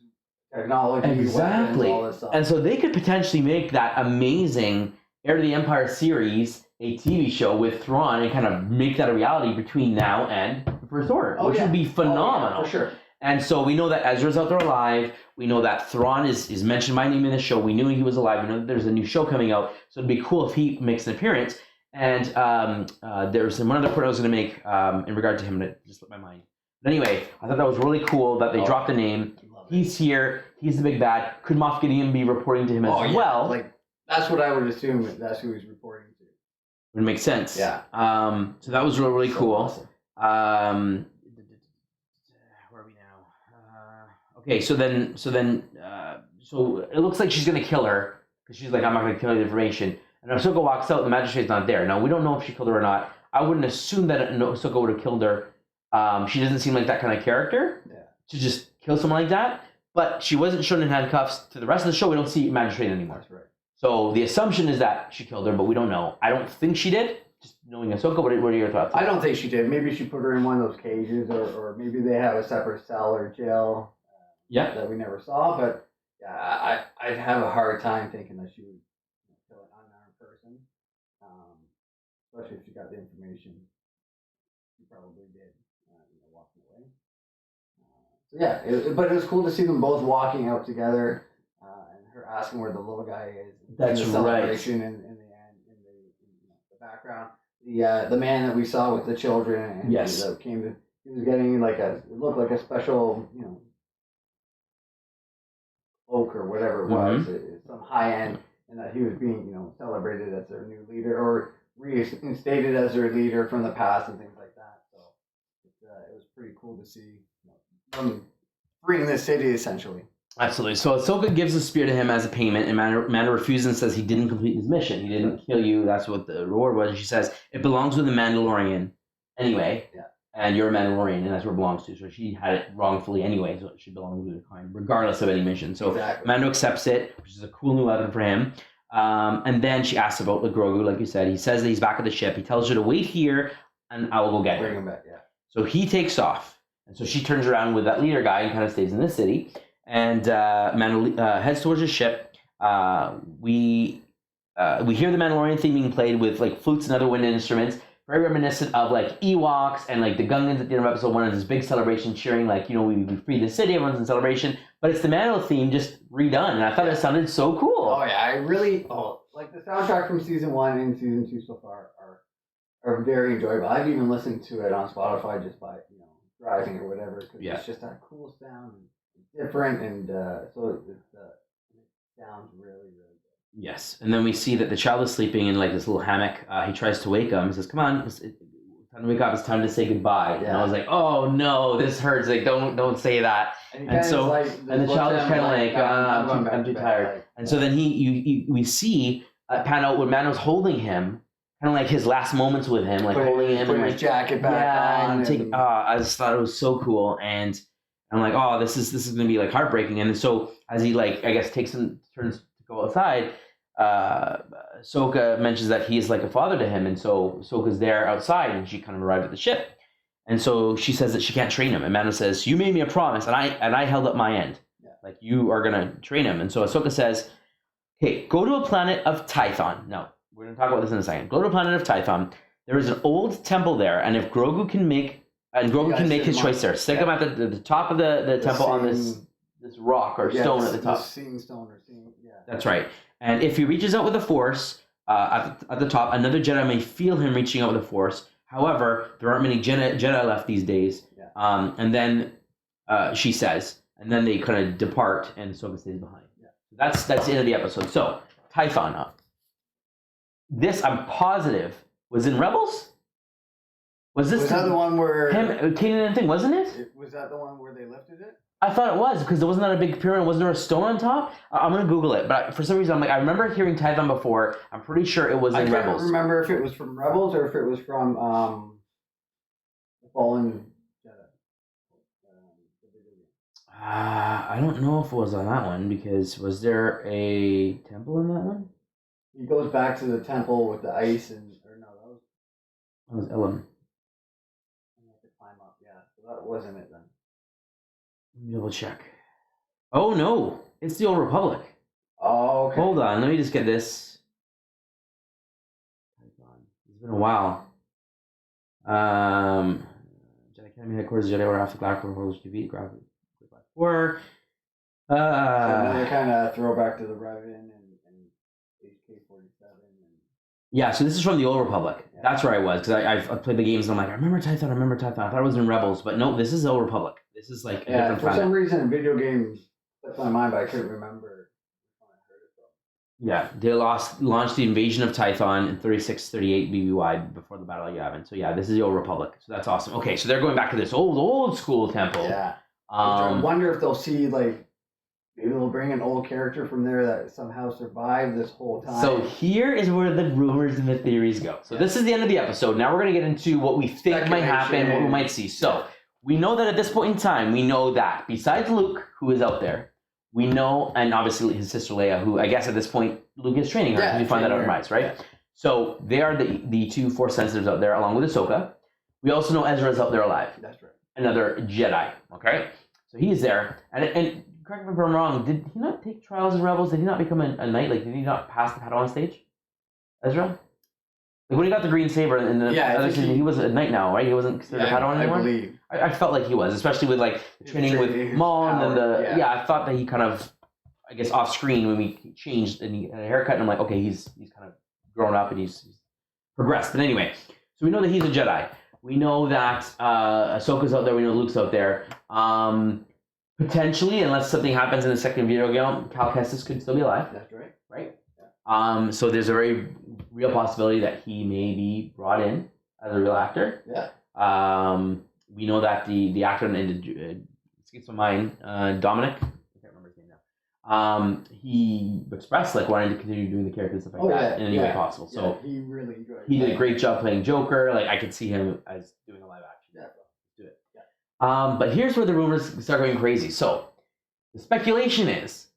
technology, exactly. Weapons, all this stuff. And so they could potentially make that amazing Heir to the Empire series a TV show with Thrawn and kind of make that a reality between now and the First Order, which would be phenomenal. For sure. And so we know that Ezra's out there alive. We know that Thrawn is mentioned by name in the show. We knew he was alive. We know that there's a new show coming out. So it'd be cool if he makes an appearance. And there's one other point I was going to make in regard to him that just slipped my mind. But anyway, I thought that was really cool that they dropped the name. He's here. He's the big bad. Could Moff Gideon be reporting to him as well? Like that's what I would assume. That's who he's reporting to. Would make sense. Yeah. So that was really cool. Awesome. Where are we now? Okay, so it looks like she's gonna kill her because she's like, I'm not gonna kill you the information. And Ahsoka walks out. The magistrate's not there. Now we don't know if she killed her or not. I wouldn't assume that Ahsoka would have killed her. She doesn't seem like that kind of character to just kill someone like that. But she wasn't shown in handcuffs. To the rest of the show, we don't see magistrate anymore. That's right. So the assumption is that she killed her, but we don't know. I don't think she did. Just knowing Ahsoka, what are your thoughts? I don't think she did. Maybe she put her in one of those cages, or maybe they have a separate cell or jail. That we never saw. But yeah, I'd have a hard time thinking that she would kill an unarmed person, especially if she got the information. She probably did, walking away. So yeah, but it was cool to see them both walking out together, and her asking where the little guy is. That's the celebration in the end, in the background. The man that we saw with the children, and that he was getting it looked like a special, cloak or whatever it was, some high end, and that he was being, celebrated as their new leader or reinstated as their leader from the past and things like that. So it was pretty cool to see them freeing the city essentially. Absolutely. So Ahsoka gives the spear to him as a payment, and Mando refuses and says he didn't complete his mission. He didn't kill you. That's what the reward was. And she says, it belongs with the Mandalorian anyway. Yeah. And you're a Mandalorian, and that's where it belongs to. So she had it wrongfully anyway, so it should belong to the kind, regardless of any mission. So Mando accepts it, which is a cool new weapon for him. And then she asks about the Grogu, like you said. He says that he's back at the ship. He tells her to wait here, and I will go get him. Bring him back, yeah. So he takes off. And so she turns around with that leader guy and kind of stays in the city. And Mando heads towards the ship. We hear the Mandalorian theme being played with like flutes and other wind instruments, very reminiscent of like Ewoks and like the Gungans at the end of episode 1 of this big celebration, cheering like we freed the city, everyone's in celebration. But it's the Mando theme just redone, and I thought it sounded so cool. Oh yeah, I really like the soundtrack from season 1 and season 2 so far are very enjoyable. I've even listened to it on Spotify just by driving or whatever, because it's just that cool sound. Different, and so it sounds really, really good. Yes, and then we see that the child is sleeping in like this little hammock. He tries to wake him. He says, "Come on, it's time to wake up. It's time to say goodbye." Yeah. And I was like, "Oh no, this hurts! Like, don't say that." And so, and the child is kind of like, "I'm too tired." And so then we see pan out when Mando's holding him, kind of like his last moments with him, like holding him and his jacket back on. And I just thought it was so cool, and I'm like, oh, this is gonna be like heartbreaking. And so as he like, I guess turns to go outside, Ahsoka mentions that he is like a father to him, and so Ahsoka's there outside, and she kind of arrived at the ship, and so she says that she can't train him, and Mando says, you made me a promise, and I held up my end, like you are gonna train him, and so Ahsoka says, okay, go to a planet of Tython. Now we're gonna talk about this in a second. Go to a planet of Tython. There is an old temple there, and if Grogu can make his choice there. Stick him at the top of the temple on this rock or stone at the top. Seeing stone or seeing, That's right. And if he reaches out with the Force at the top, another Jedi may feel him reaching out with the Force. However, there aren't many Jedi left these days. Yeah. And then she says, and then they kind of depart, and Ahsoka stays behind. Yeah. That's the end of the episode. So Tython. This I'm positive was in Rebels. Was that the one where Kanan and thing, wasn't it? Was that the one where they lifted it? I thought it was, because there wasn't that a big pyramid. Wasn't there a stone on top? I'm gonna Google it, but for some reason I'm like, I remember hearing Tython before. I'm pretty sure it was in Rebels. I can't remember if it was from Rebels or if it was from the Fallen Jedi. I don't know if it was on that one, because was there a temple in that one? He goes back to the temple with the ice that was Elam. That wasn't it then. Let me double check. Oh no, it's the Old Republic. Oh, okay. Hold on, let me just get this. It's been a while. Jedi Academy headquarters, Jedi Order Alpha Galactic World TV graphic 4. So another kind of throwback to the Revan and HK-47. Yeah, so this is from the Old Republic. Yeah. That's where I was, because I've played the games and I'm like, I remember Tython. I thought it was in Rebels, but no, this is Old Republic. This is like a different for planet. some reason, video games slipped my mind, but I couldn't remember when I heard it. Yeah, they launched the invasion of Tython in 3638 BBY before the Battle of Yavin. So yeah, this is the Old Republic. So that's awesome. Okay, so they're going back to this old school temple. Yeah. I wonder if they'll see, like, maybe they'll bring an old character from there that somehow survived this whole time. So here is where the rumors and the theories go. So this is the end of the episode. Now we're going to get into what we think might happen, what we might see. So we know that at this point in time, we know that besides Luke, who is out there, we know, and obviously his sister Leia, who I guess at this point Luke is training her. Yeah, we find that out in Rise, right? Yeah. So they are the two Force sensitives out there, along with Ahsoka. We also know Ezra's out there alive. That's right. Another Jedi. Okay, so he is there, and correct me if I'm wrong. Did he not take trials in Rebels? Did he not become a knight? Like, did he not pass the Padawan stage? Ezra? Like when he got the green saber in the other season, he was a knight now, right? He wasn't considered a Padawan anymore. I believe. I felt like he was, especially with like the training with Maul and then I thought that he kind of, I guess, off screen when we changed and he had a haircut, and I'm like, okay, he's kind of grown up and he's progressed. But anyway, so we know that he's a Jedi. We know that Ahsoka's out there. We know Luke's out there. Potentially, unless something happens in the second video game, Cal Kestis could still be alive. That's right. Right? Yeah. So there's a very real possibility that he may be brought in as a real actor. Yeah. We know that the actor in escapes my mind, Dominic, I can't remember his name now. He expressed like wanting to continue doing the character and stuff like that in any way possible. So he really enjoyed it. He did a great job playing Joker. Like I could see him as doing a live action. Yeah. Do it. Yeah. But here's where the rumors start going crazy. So the speculation is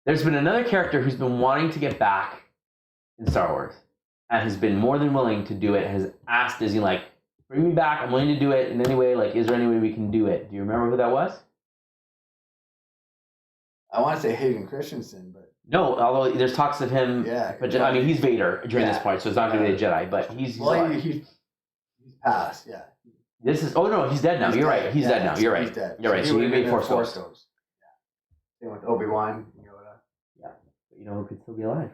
there's been another character who's been wanting to get back in Star Wars and has been more than willing to do it, has asked Disney, like, bring me back, I'm willing to do it in any way, like, is there any way we can do it? Do you remember who that was? I want to say Hayden Christensen, but... No, although there's talks of him, but I mean, he's Vader during this point, so it's not going to be a Jedi, but he's he's passed, This is, oh no, he's dead now, you're right, he's dead now, you're right. He's dead. You're right, so he made Force Ghost. Same with Obi-Wan, Yoda. Yeah, but you know who could still be alive?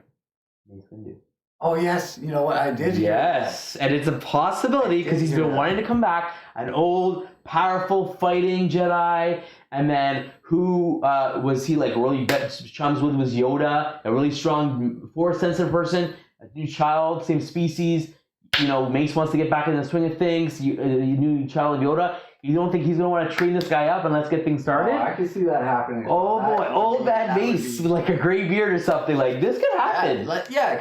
Mace Windu. Oh yes, you know what, I did hear Yes, and it's a possibility because he's been wanting to come back, an old, powerful, fighting Jedi, and then who was he like really chums with was Yoda, a really strong Force-sensitive person, a new child, same species. You know, Mace wants to get back in the swing of things. You new child of Yoda. You don't think he's going to want to train this guy up and let's get things started? Oh, I can see that happening. Oh boy, old bad Mace with like a gray beard or something. Like this could happen.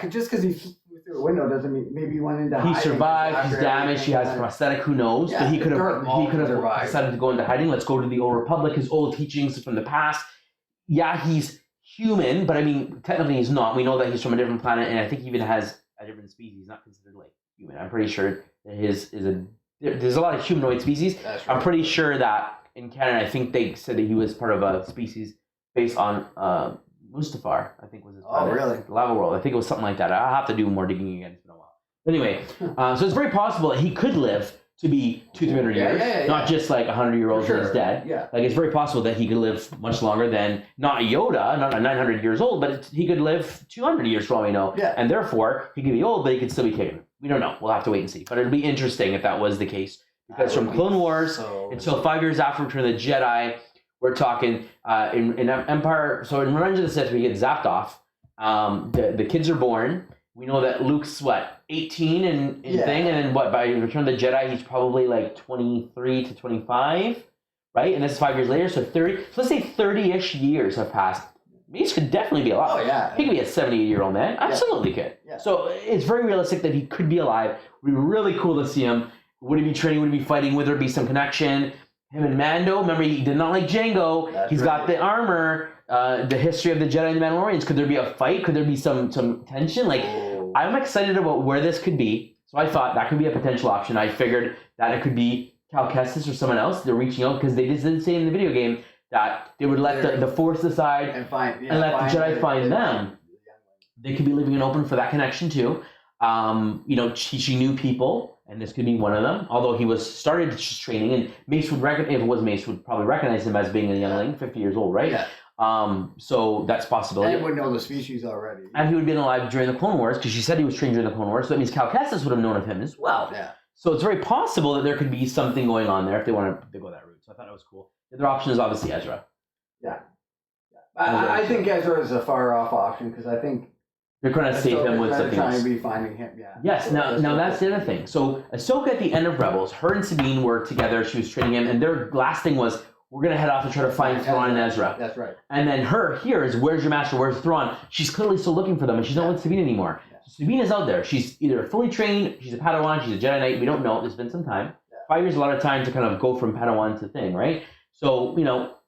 Just because he flew through a window doesn't mean maybe he went into hiding. He survived. He's damaged. He has prosthetic. Who knows? Yeah, but he could have decided to go into hiding. Let's go to the Old Republic. His old teachings from the past. Yeah, he's human, but I mean, technically he's not. We know that he's from a different planet, and I think he even has a different species. He's not considered like human. I'm pretty sure that there's a lot of humanoid species. That's right. I'm pretty sure that in canon, I think they said that he was part of a species based on Mustafar, I think was his planet. Oh, really? The Lava World. I think it was something like that. I'll have to do more digging again. It's been a while. Anyway, so it's very possible that he could live to be 200-300 years, not just like 100-year-old who's dead. Yeah. Like it's very possible that he could live much longer than not Yoda, not 900 years old, but he could live 200 years for all we know. Yeah. And therefore, he could be old, but he could still be kicking. We don't know. We'll have to wait and see. But it'd be interesting if that was the case. Because from Clone Wars until 5 years after Return of the Jedi, we're talking in Empire. So in Revenge of the Sith, we get zapped off. The kids are born. We know that Luke's, 18 and thing? And then by Return of the Jedi, he's probably like 23 to 25, right? And this is 5 years later, so 30. So let's say 30-ish years have passed. Mace could definitely be alive. Oh, yeah. He could be a 78-year-old man. Absolutely could. Yeah. So it's very realistic that he could be alive. It would be really cool to see him. Would he be training? Would he be fighting? Would there be some connection? Him and Mando, remember he did not like Jango. He's got the armor, the history of the Jedi and the Mandalorians. Could there be a fight? Could there be some tension? I'm excited about where this could be. So I thought that could be a potential option. I figured that it could be Cal Kestis or someone else. They're reaching out because they just didn't say in the video game that they would let the Force decide and let the Jedi find them. They could be leaving it open for that connection too. Teaching new people, and this could be one of them. Although he was started training, and Mace would if it was Mace, would probably recognize him as being a youngling, 50 years old, right? Yeah. So that's a possibility. And would know the species already. And he would have been alive during the Clone Wars because she said he was trained during the Clone Wars. So that means Cal Kestis would have known of him as well. Yeah. So it's very possible that there could be something going on there if they want to go that route. So I thought it was cool. The other option is obviously Ezra. Yeah. I think Ezra is a far off option because I think they're going to save him with something trying else. to be finding him. Yeah. Yes. So now that's the other thing. So Ahsoka at the end of Rebels, her and Sabine were together. She was training him, and their last thing was, we're going to head off to try to find Thrawn and Ezra. That's right. And then her here is, where's your master? Where's Thrawn? She's clearly still looking for them, and she's not with Sabine anymore. Yeah. So Sabine is out there. She's either fully trained, she's a Padawan, she's a Jedi Knight. We don't know. There's been some time. Yeah. 5 years is a lot of time to kind of go from Padawan to thing, right? So,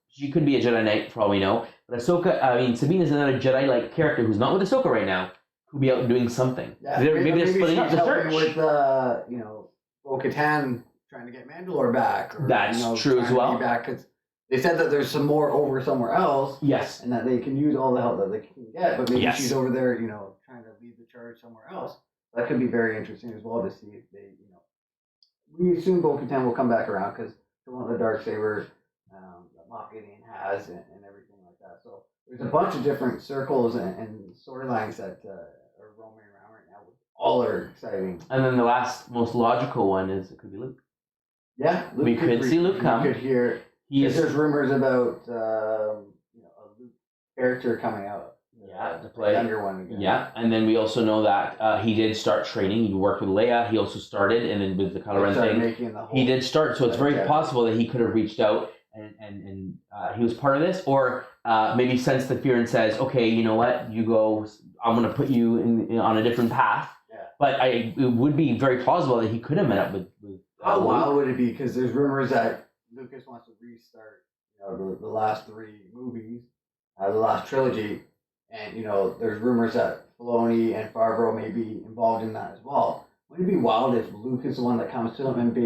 she could be a Jedi Knight for all we know. But Sabine is another Jedi-like character who's not with Ahsoka right now, who'll be out doing something. Yeah, maybe they're splitting up the search. With, Bo-Katan trying to get Mandalore back. Or, that's true as well. Back, 'cause they said that there's some more over somewhere else. Yes. And that they can use all the help that they can get, but maybe she's over there, trying to lead the charge somewhere else. That could be very interesting as well to see if they, we assume Bo-Katan will come back around because they want the Darksaber that Moff Gideon has and everything like that. So there's a bunch of different circles and storylines that are roaming around right now. All are exciting. And then the last, most logical one is it could be Luke. Yeah, Luke we could see Luke come. You could hear. There's rumors about a Luke character coming out. To play younger one again. Yeah, and then we also know that he did start training. He worked with Leia. He also started, and then with the Kylo Ren thing, he did start. So it's very possible that he could have reached out and he was part of this, or maybe sensed the fear and says, "Okay, you know what? You go. I'm going to put you on a different path." Yeah. But it would be very plausible that he could have met up with how wild would it be? Because there's rumors that Lucas wants to restart, the last 3 movies, the last trilogy. And, there's rumors that Filoni and Favreau may be involved in that as well. Wouldn't it be wild if Luke is the one that comes to them and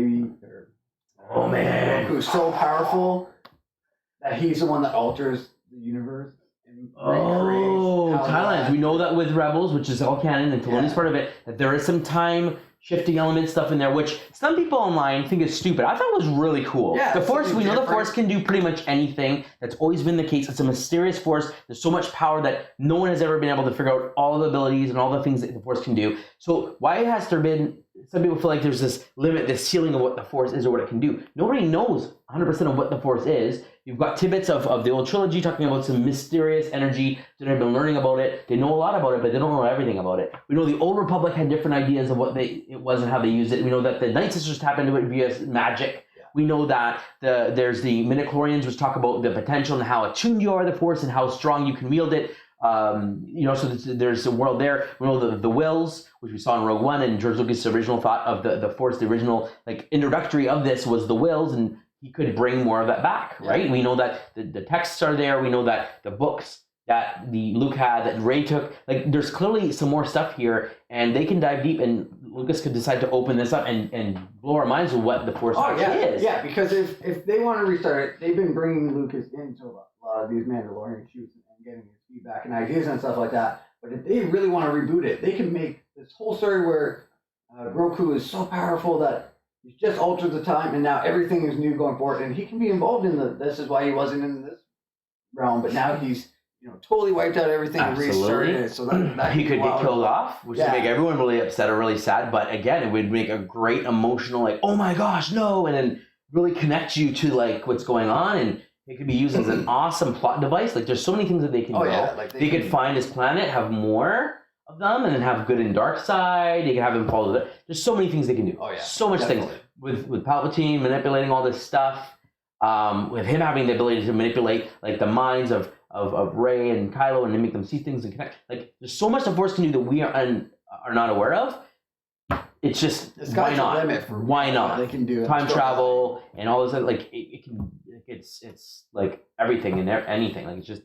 oh man, who's so powerful that he's the one that alters the universe and Thailand. We know that with Rebels, which is all canon, and Filoni's part of it, that there is some time shifting element stuff in there, which some people online think is stupid. I thought it was really cool. Yeah, the Force, we know the Force can do pretty much anything. That's always been the case. It's a mysterious Force. There's so much power that no one has ever been able to figure out all the abilities and all the things that the Force can do. So why has there been, some people feel like there's this limit, this ceiling of what the Force is or what it can do. Nobody knows 100% of what the Force is. You've got tidbits of the old trilogy talking about some mysterious energy that have been learning about it. They know a lot about it, but they don't know everything about it. We know the Old Republic had different ideas of what it was and how they used it. We know that the Night Sisters tapped into it via magic. Yeah. We know that there's the midichlorians, which talk about the potential and how attuned you are to the Force and how strong you can wield it. So there's a world there. We know the wills, which we saw in Rogue One, and George Lucas' original thought of the Force, the original introductory of this was the wills, and he could bring more of that back, right? Yeah. We know that the texts are there. We know that the books that the Luke had, that Rey took, there's clearly some more stuff here, and they can dive deep, and Lucas could decide to open this up and blow our minds with what the Force actually is. Yeah, because if they want to restart it, they've been bringing Lucas into a lot of these Mandalorian shoots and getting his feedback and ideas and stuff like that. But if they really want to reboot it, they can make this whole story where Grogu is so powerful that he's just altered the time, and now everything is new going forward, and he can be involved in this is why he wasn't in this realm, but now he's totally wiped out everything and restarted it. So that he could get killed off, which would make everyone really upset or really sad. But again, it would make a great emotional, oh my gosh, no, and then really connect you to what's going on, and it could be used as an awesome plot device. There's so many things that they can do. Yeah, they could find his planet, have more of them, and then have good and dark side. They can have them follow it. There's so many things they can do. Oh yeah, so much things with Palpatine manipulating all this stuff. With him having the ability to manipulate the minds of Rey and Kylo and to make them see things and connect. There's so much the Force can do that we are not aware of. It's just why not? Why not? They can do time travel and all this. It can. It's everything and anything. It's just.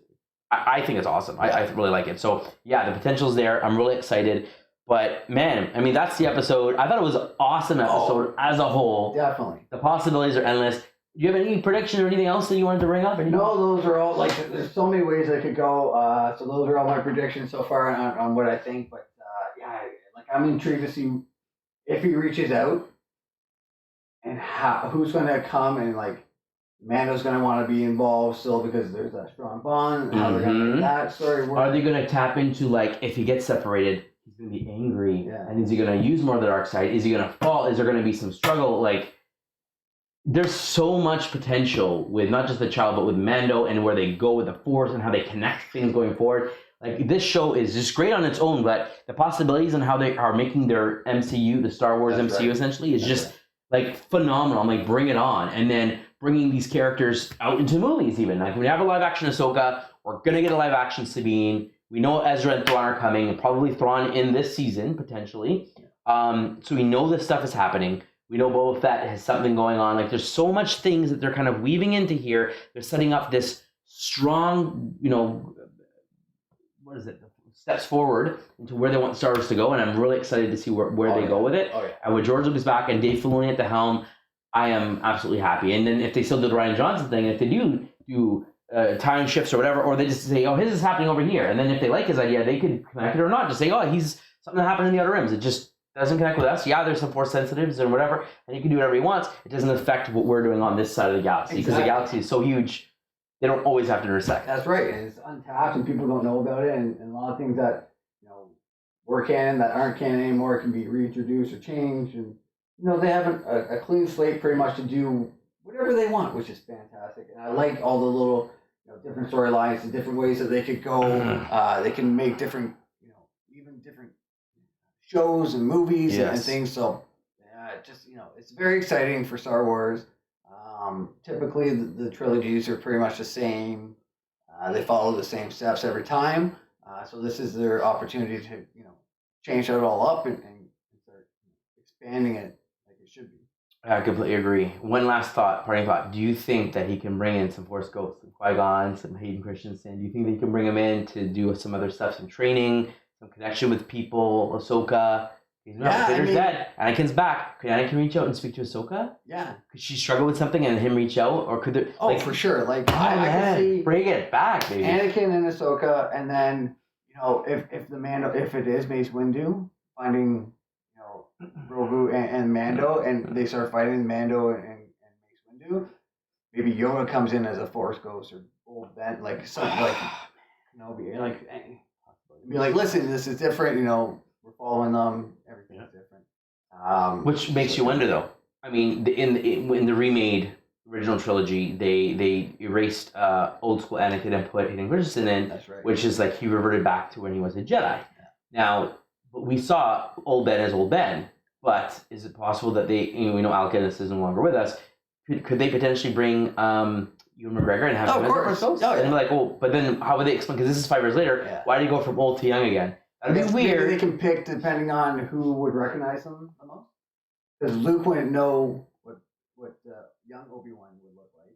I think it's awesome. I really like it. So yeah, the potential's there. I'm really excited. But man, that's the episode. I thought it was an awesome episode as a whole. Definitely. The possibilities are endless. Do you have any prediction or anything else that you wanted to bring up? No, those are all there's so many ways I could go. So those are all my predictions so far on what I think. But I'm intrigued to see if he reaches out and who's going to come and Mando's going to want to be involved still because there's that strong bond. How they're going to make that story work. Are they going to tap into, like, if he gets separated, he's going to be angry, and is he going to use more of the dark side? Is he going to fall? Is there going to be some struggle? Like, there's so much potential with not just the child, but with Mando and where they go with the Force and how they connect things going forward. Like, this show is just great on its own, but the possibilities and how they are making their MCU, the Star Wars MCU essentially, is just like phenomenal. I'm like, bring it on. And then bringing these characters out into movies even. Like, we have a live action Ahsoka, we're going to get a live action Sabine. We know Ezra and Thrawn are coming, and probably Thrawn in this season, potentially. So we know this stuff is happening. We know Boba Fett has something going on. Like, there's so much things that they're kind of weaving into here. They're setting up this strong, steps forward into where they want Star Wars to go, and I'm really excited to see where they go with it. And with George Lucas back and Dave Filoni at the helm, I am absolutely happy. And then if they still do the Rian Johnson thing, if they do time shifts or whatever, or they just say, oh, his is happening over here, and then if they like his idea, they could connect it or not. Just say, oh, he's something that happened in the Outer Rims. It just doesn't connect with us. Yeah, there's some Force sensitives and whatever, and he can do whatever he wants. It doesn't affect what we're doing on this side of the galaxy, because the galaxy is so huge. They don't always have to intersect. That's right. And it's untapped, and people don't know about it. And a lot of things that were canon that aren't canon anymore can be reintroduced or changed. And they have a clean slate pretty much to do whatever they want, which is fantastic. And I like all the little different storylines and different ways that they could go. They can make different even different shows and movies and things. So it's very exciting for Star Wars. Typically, the trilogies are pretty much the same. They follow the same steps every time. So this is their opportunity to, change it all up and start expanding it like it should be. I completely agree. One last parting thought. Do you think that he can bring in some Force Ghosts, some Qui-Gon, some Hayden Christensen? Do you think that he can bring him in to do some other stuff, some training, some connection with people, Ahsoka? Vader's dead. Anakin's back. Could Anakin reach out and speak to Ahsoka? Yeah. Could she struggle with something and him reach out? Or could there... Oh, for sure. Like, I can see... Bring it back, baby. Anakin and Ahsoka, and then, if the Mando... If it is Mace Windu, finding, Grogu and Mando, and they start fighting Mando and Mace Windu, maybe Yoda comes in as a Force Ghost or old Ben, like, something like... be like, listen, this is different, we're following them. Everything's different. Which makes you wonder, though. I mean, in the remade original trilogy, they erased old school Anakin and put Hayden Christensen in, That's right. Which is like he reverted back to when he was a Jedi. Yeah. Now, we saw old Ben as old Ben, but is it possible that we know Alec Guinness is no longer with us? Could they potentially bring Ewan McGregor and have him as Force Ghost? And be like, but then how would they explain? Because this is 5 years later. Yeah. Why did he go from old to young again? That'd be weird. Maybe they can pick depending on who would recognize him the most. Because Luke wouldn't know what young Obi-Wan would look like,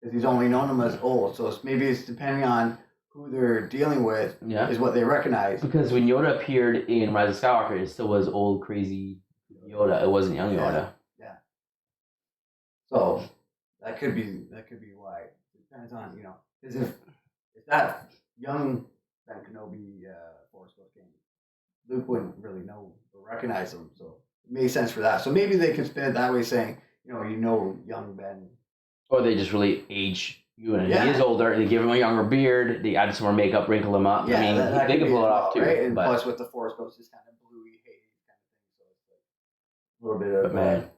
because he's only known him as old. So maybe it's depending on who they're dealing with is what they recognize. Because when Yoda appeared in Rise of Skywalker, it still was old, crazy Yoda. It wasn't young Yoda. Yeah. So that could be why. It depends on because if that young Ben Kenobi Force Ghost game, Luke wouldn't really know or recognize him, so it made sense for that. So maybe they could spin it that way, saying young Ben, or they just really age Ewan. He is older. They give him a younger beard. They add some more makeup, wrinkle him up. Yeah, I mean, they can pull it off too. Right? And plus, with the Force Ghost, is kind of bluey, hazy kind of thing, so it's like a little bit of. But man,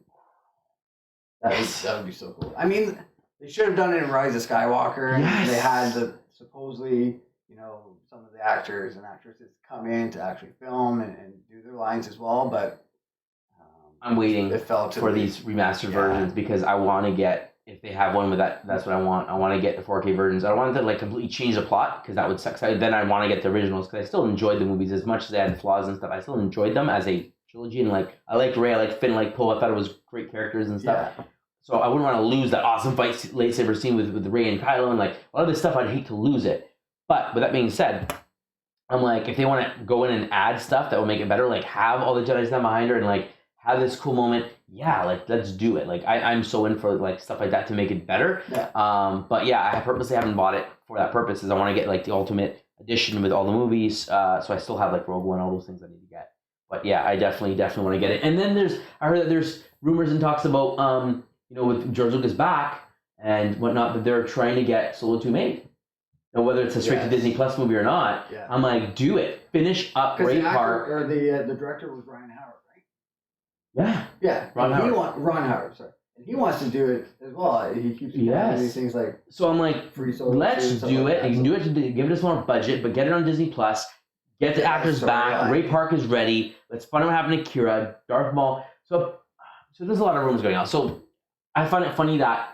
that would be so cool. I mean, they should have done it in Rise of Skywalker. Yes. They had the supposedly. Some of the actors and actresses come in to actually film and do their lines as well, but I'm waiting for these remastered versions, because I want to get, if they have one with that's what I want. I want to get the 4K versions. I don't want them to completely change the plot, because that would suck. Then I want to get the originals, because I still enjoyed the movies as much as they had flaws and stuff. I still enjoyed them as a trilogy, and I liked Rey, I liked Finn, I liked Poe. I thought it was great characters and stuff. Yeah. So I wouldn't want to lose that awesome fight lightsaber scene with Rey and Kylo, and a lot of this stuff. I'd hate to lose it. But with that being said, I'm like, if they want to go in and add stuff that will make it better, have all the Jedi stand behind her and have this cool moment, let's do it. I'm so in for stuff like that to make it better. Yeah. But yeah, I purposely haven't bought it for that purpose, is I want to get the ultimate edition with all the movies. So I still have Rogue One, all those things I need to get. But yeah, I definitely want to get it. And then I heard that there's rumors and talks about with George Lucas back, and whatnot, that they're trying to get Solo 2 made. Now, whether it's a straight to Disney Plus movie or not, I'm like, do it. Finish up Ray Park. Or the director was Ryan Howard, right? Yeah. Yeah. Ron Howard. Ron Howard, sorry. And he wants to do it as well. He keeps doing these things like. So I'm like, let's do it. You can do it. Give it a smaller budget, but get it on Disney Plus. Get the actors back. Ray Park is ready. Let's find out what happened to Kira, Darth Maul. So there's a lot of rumors going on. So I find it funny that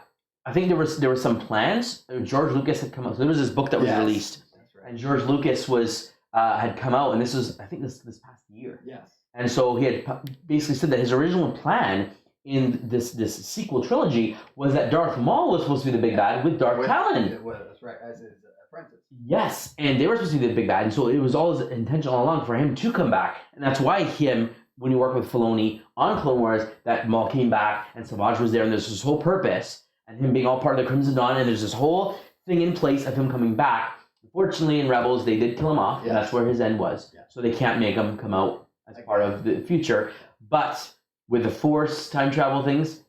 I think there were some plans. George Lucas had come out. So there was this book that was released, that's right. and George Lucas had come out, and this was, I think, this past year. Yes. And so he had basically said that his original plan in this sequel trilogy was that Darth Maul was supposed to be the big bad with Darth Talon. That's right, as his apprentice. Yes, and they were supposed to be the big bad, and so it was always intentional all along for him to come back, and that's why when he worked with Filoni on Clone Wars, that Maul came back and Savage was there, and there's this whole purpose, and him being all part of the Crimson Dawn, and there's this whole thing in place of him coming back. Unfortunately, in Rebels, they did kill him off, and that's where his end was. Yeah. So they can't make him come out as part of the future. But with the Force time travel things,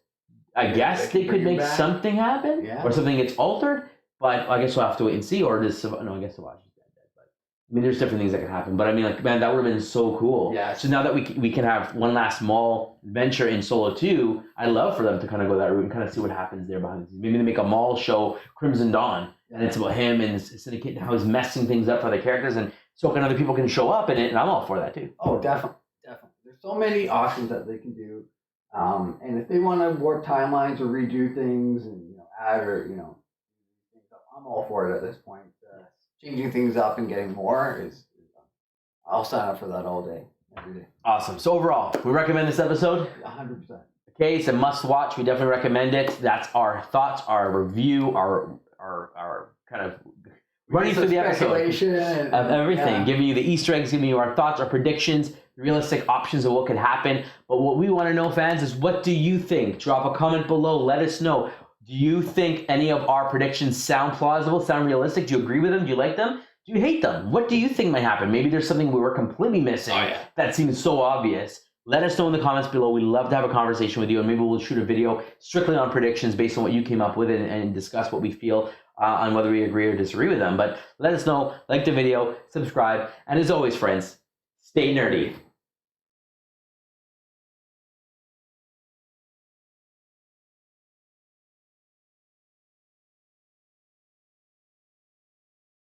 I guess they could make something happen, or something gets altered. But I guess we'll have to wait and see. Or does I guess Savage is dead. But I mean, there's different things that can happen. But I mean, like, man, that would have been so cool. Yeah. So now that we can have one last Maul adventure in Solo 2, I'd love for them to kind of go that route and kind of see what happens there behind the scenes. Maybe they make a Maul show, Crimson Dawn, and it's about him and his syndicate and how he's messing things up for the characters, and so can other people can show up in it, and I'm all for that too. Oh, definitely. There's so many options that they can do, and if they want to warp timelines or redo things and add or things up, I'm all for it at this point. Changing things up and getting more is I'll sign up for that all day, every day. Awesome. So overall, we recommend this episode. 100%. Okay, it's a must watch. We definitely recommend it. That's our thoughts, our review, our kind of running through the episode of everything, giving you the Easter eggs, giving you our thoughts, our predictions, realistic options of what could happen. But what we want to know, fans, is what do you think? Drop a comment below. Let us know. Do you think any of our predictions sound plausible, sound realistic? Do you agree with them? Do you like them? Do you hate them? What do you think might happen? Maybe there's something we were completely missing that seems so obvious. Let us know in the comments below. We'd love to have a conversation with you, and maybe we'll shoot a video strictly on predictions based on what you came up with and discuss what we feel on whether we agree or disagree with them. But let us know, like the video, subscribe, and as always, friends, stay nerdy.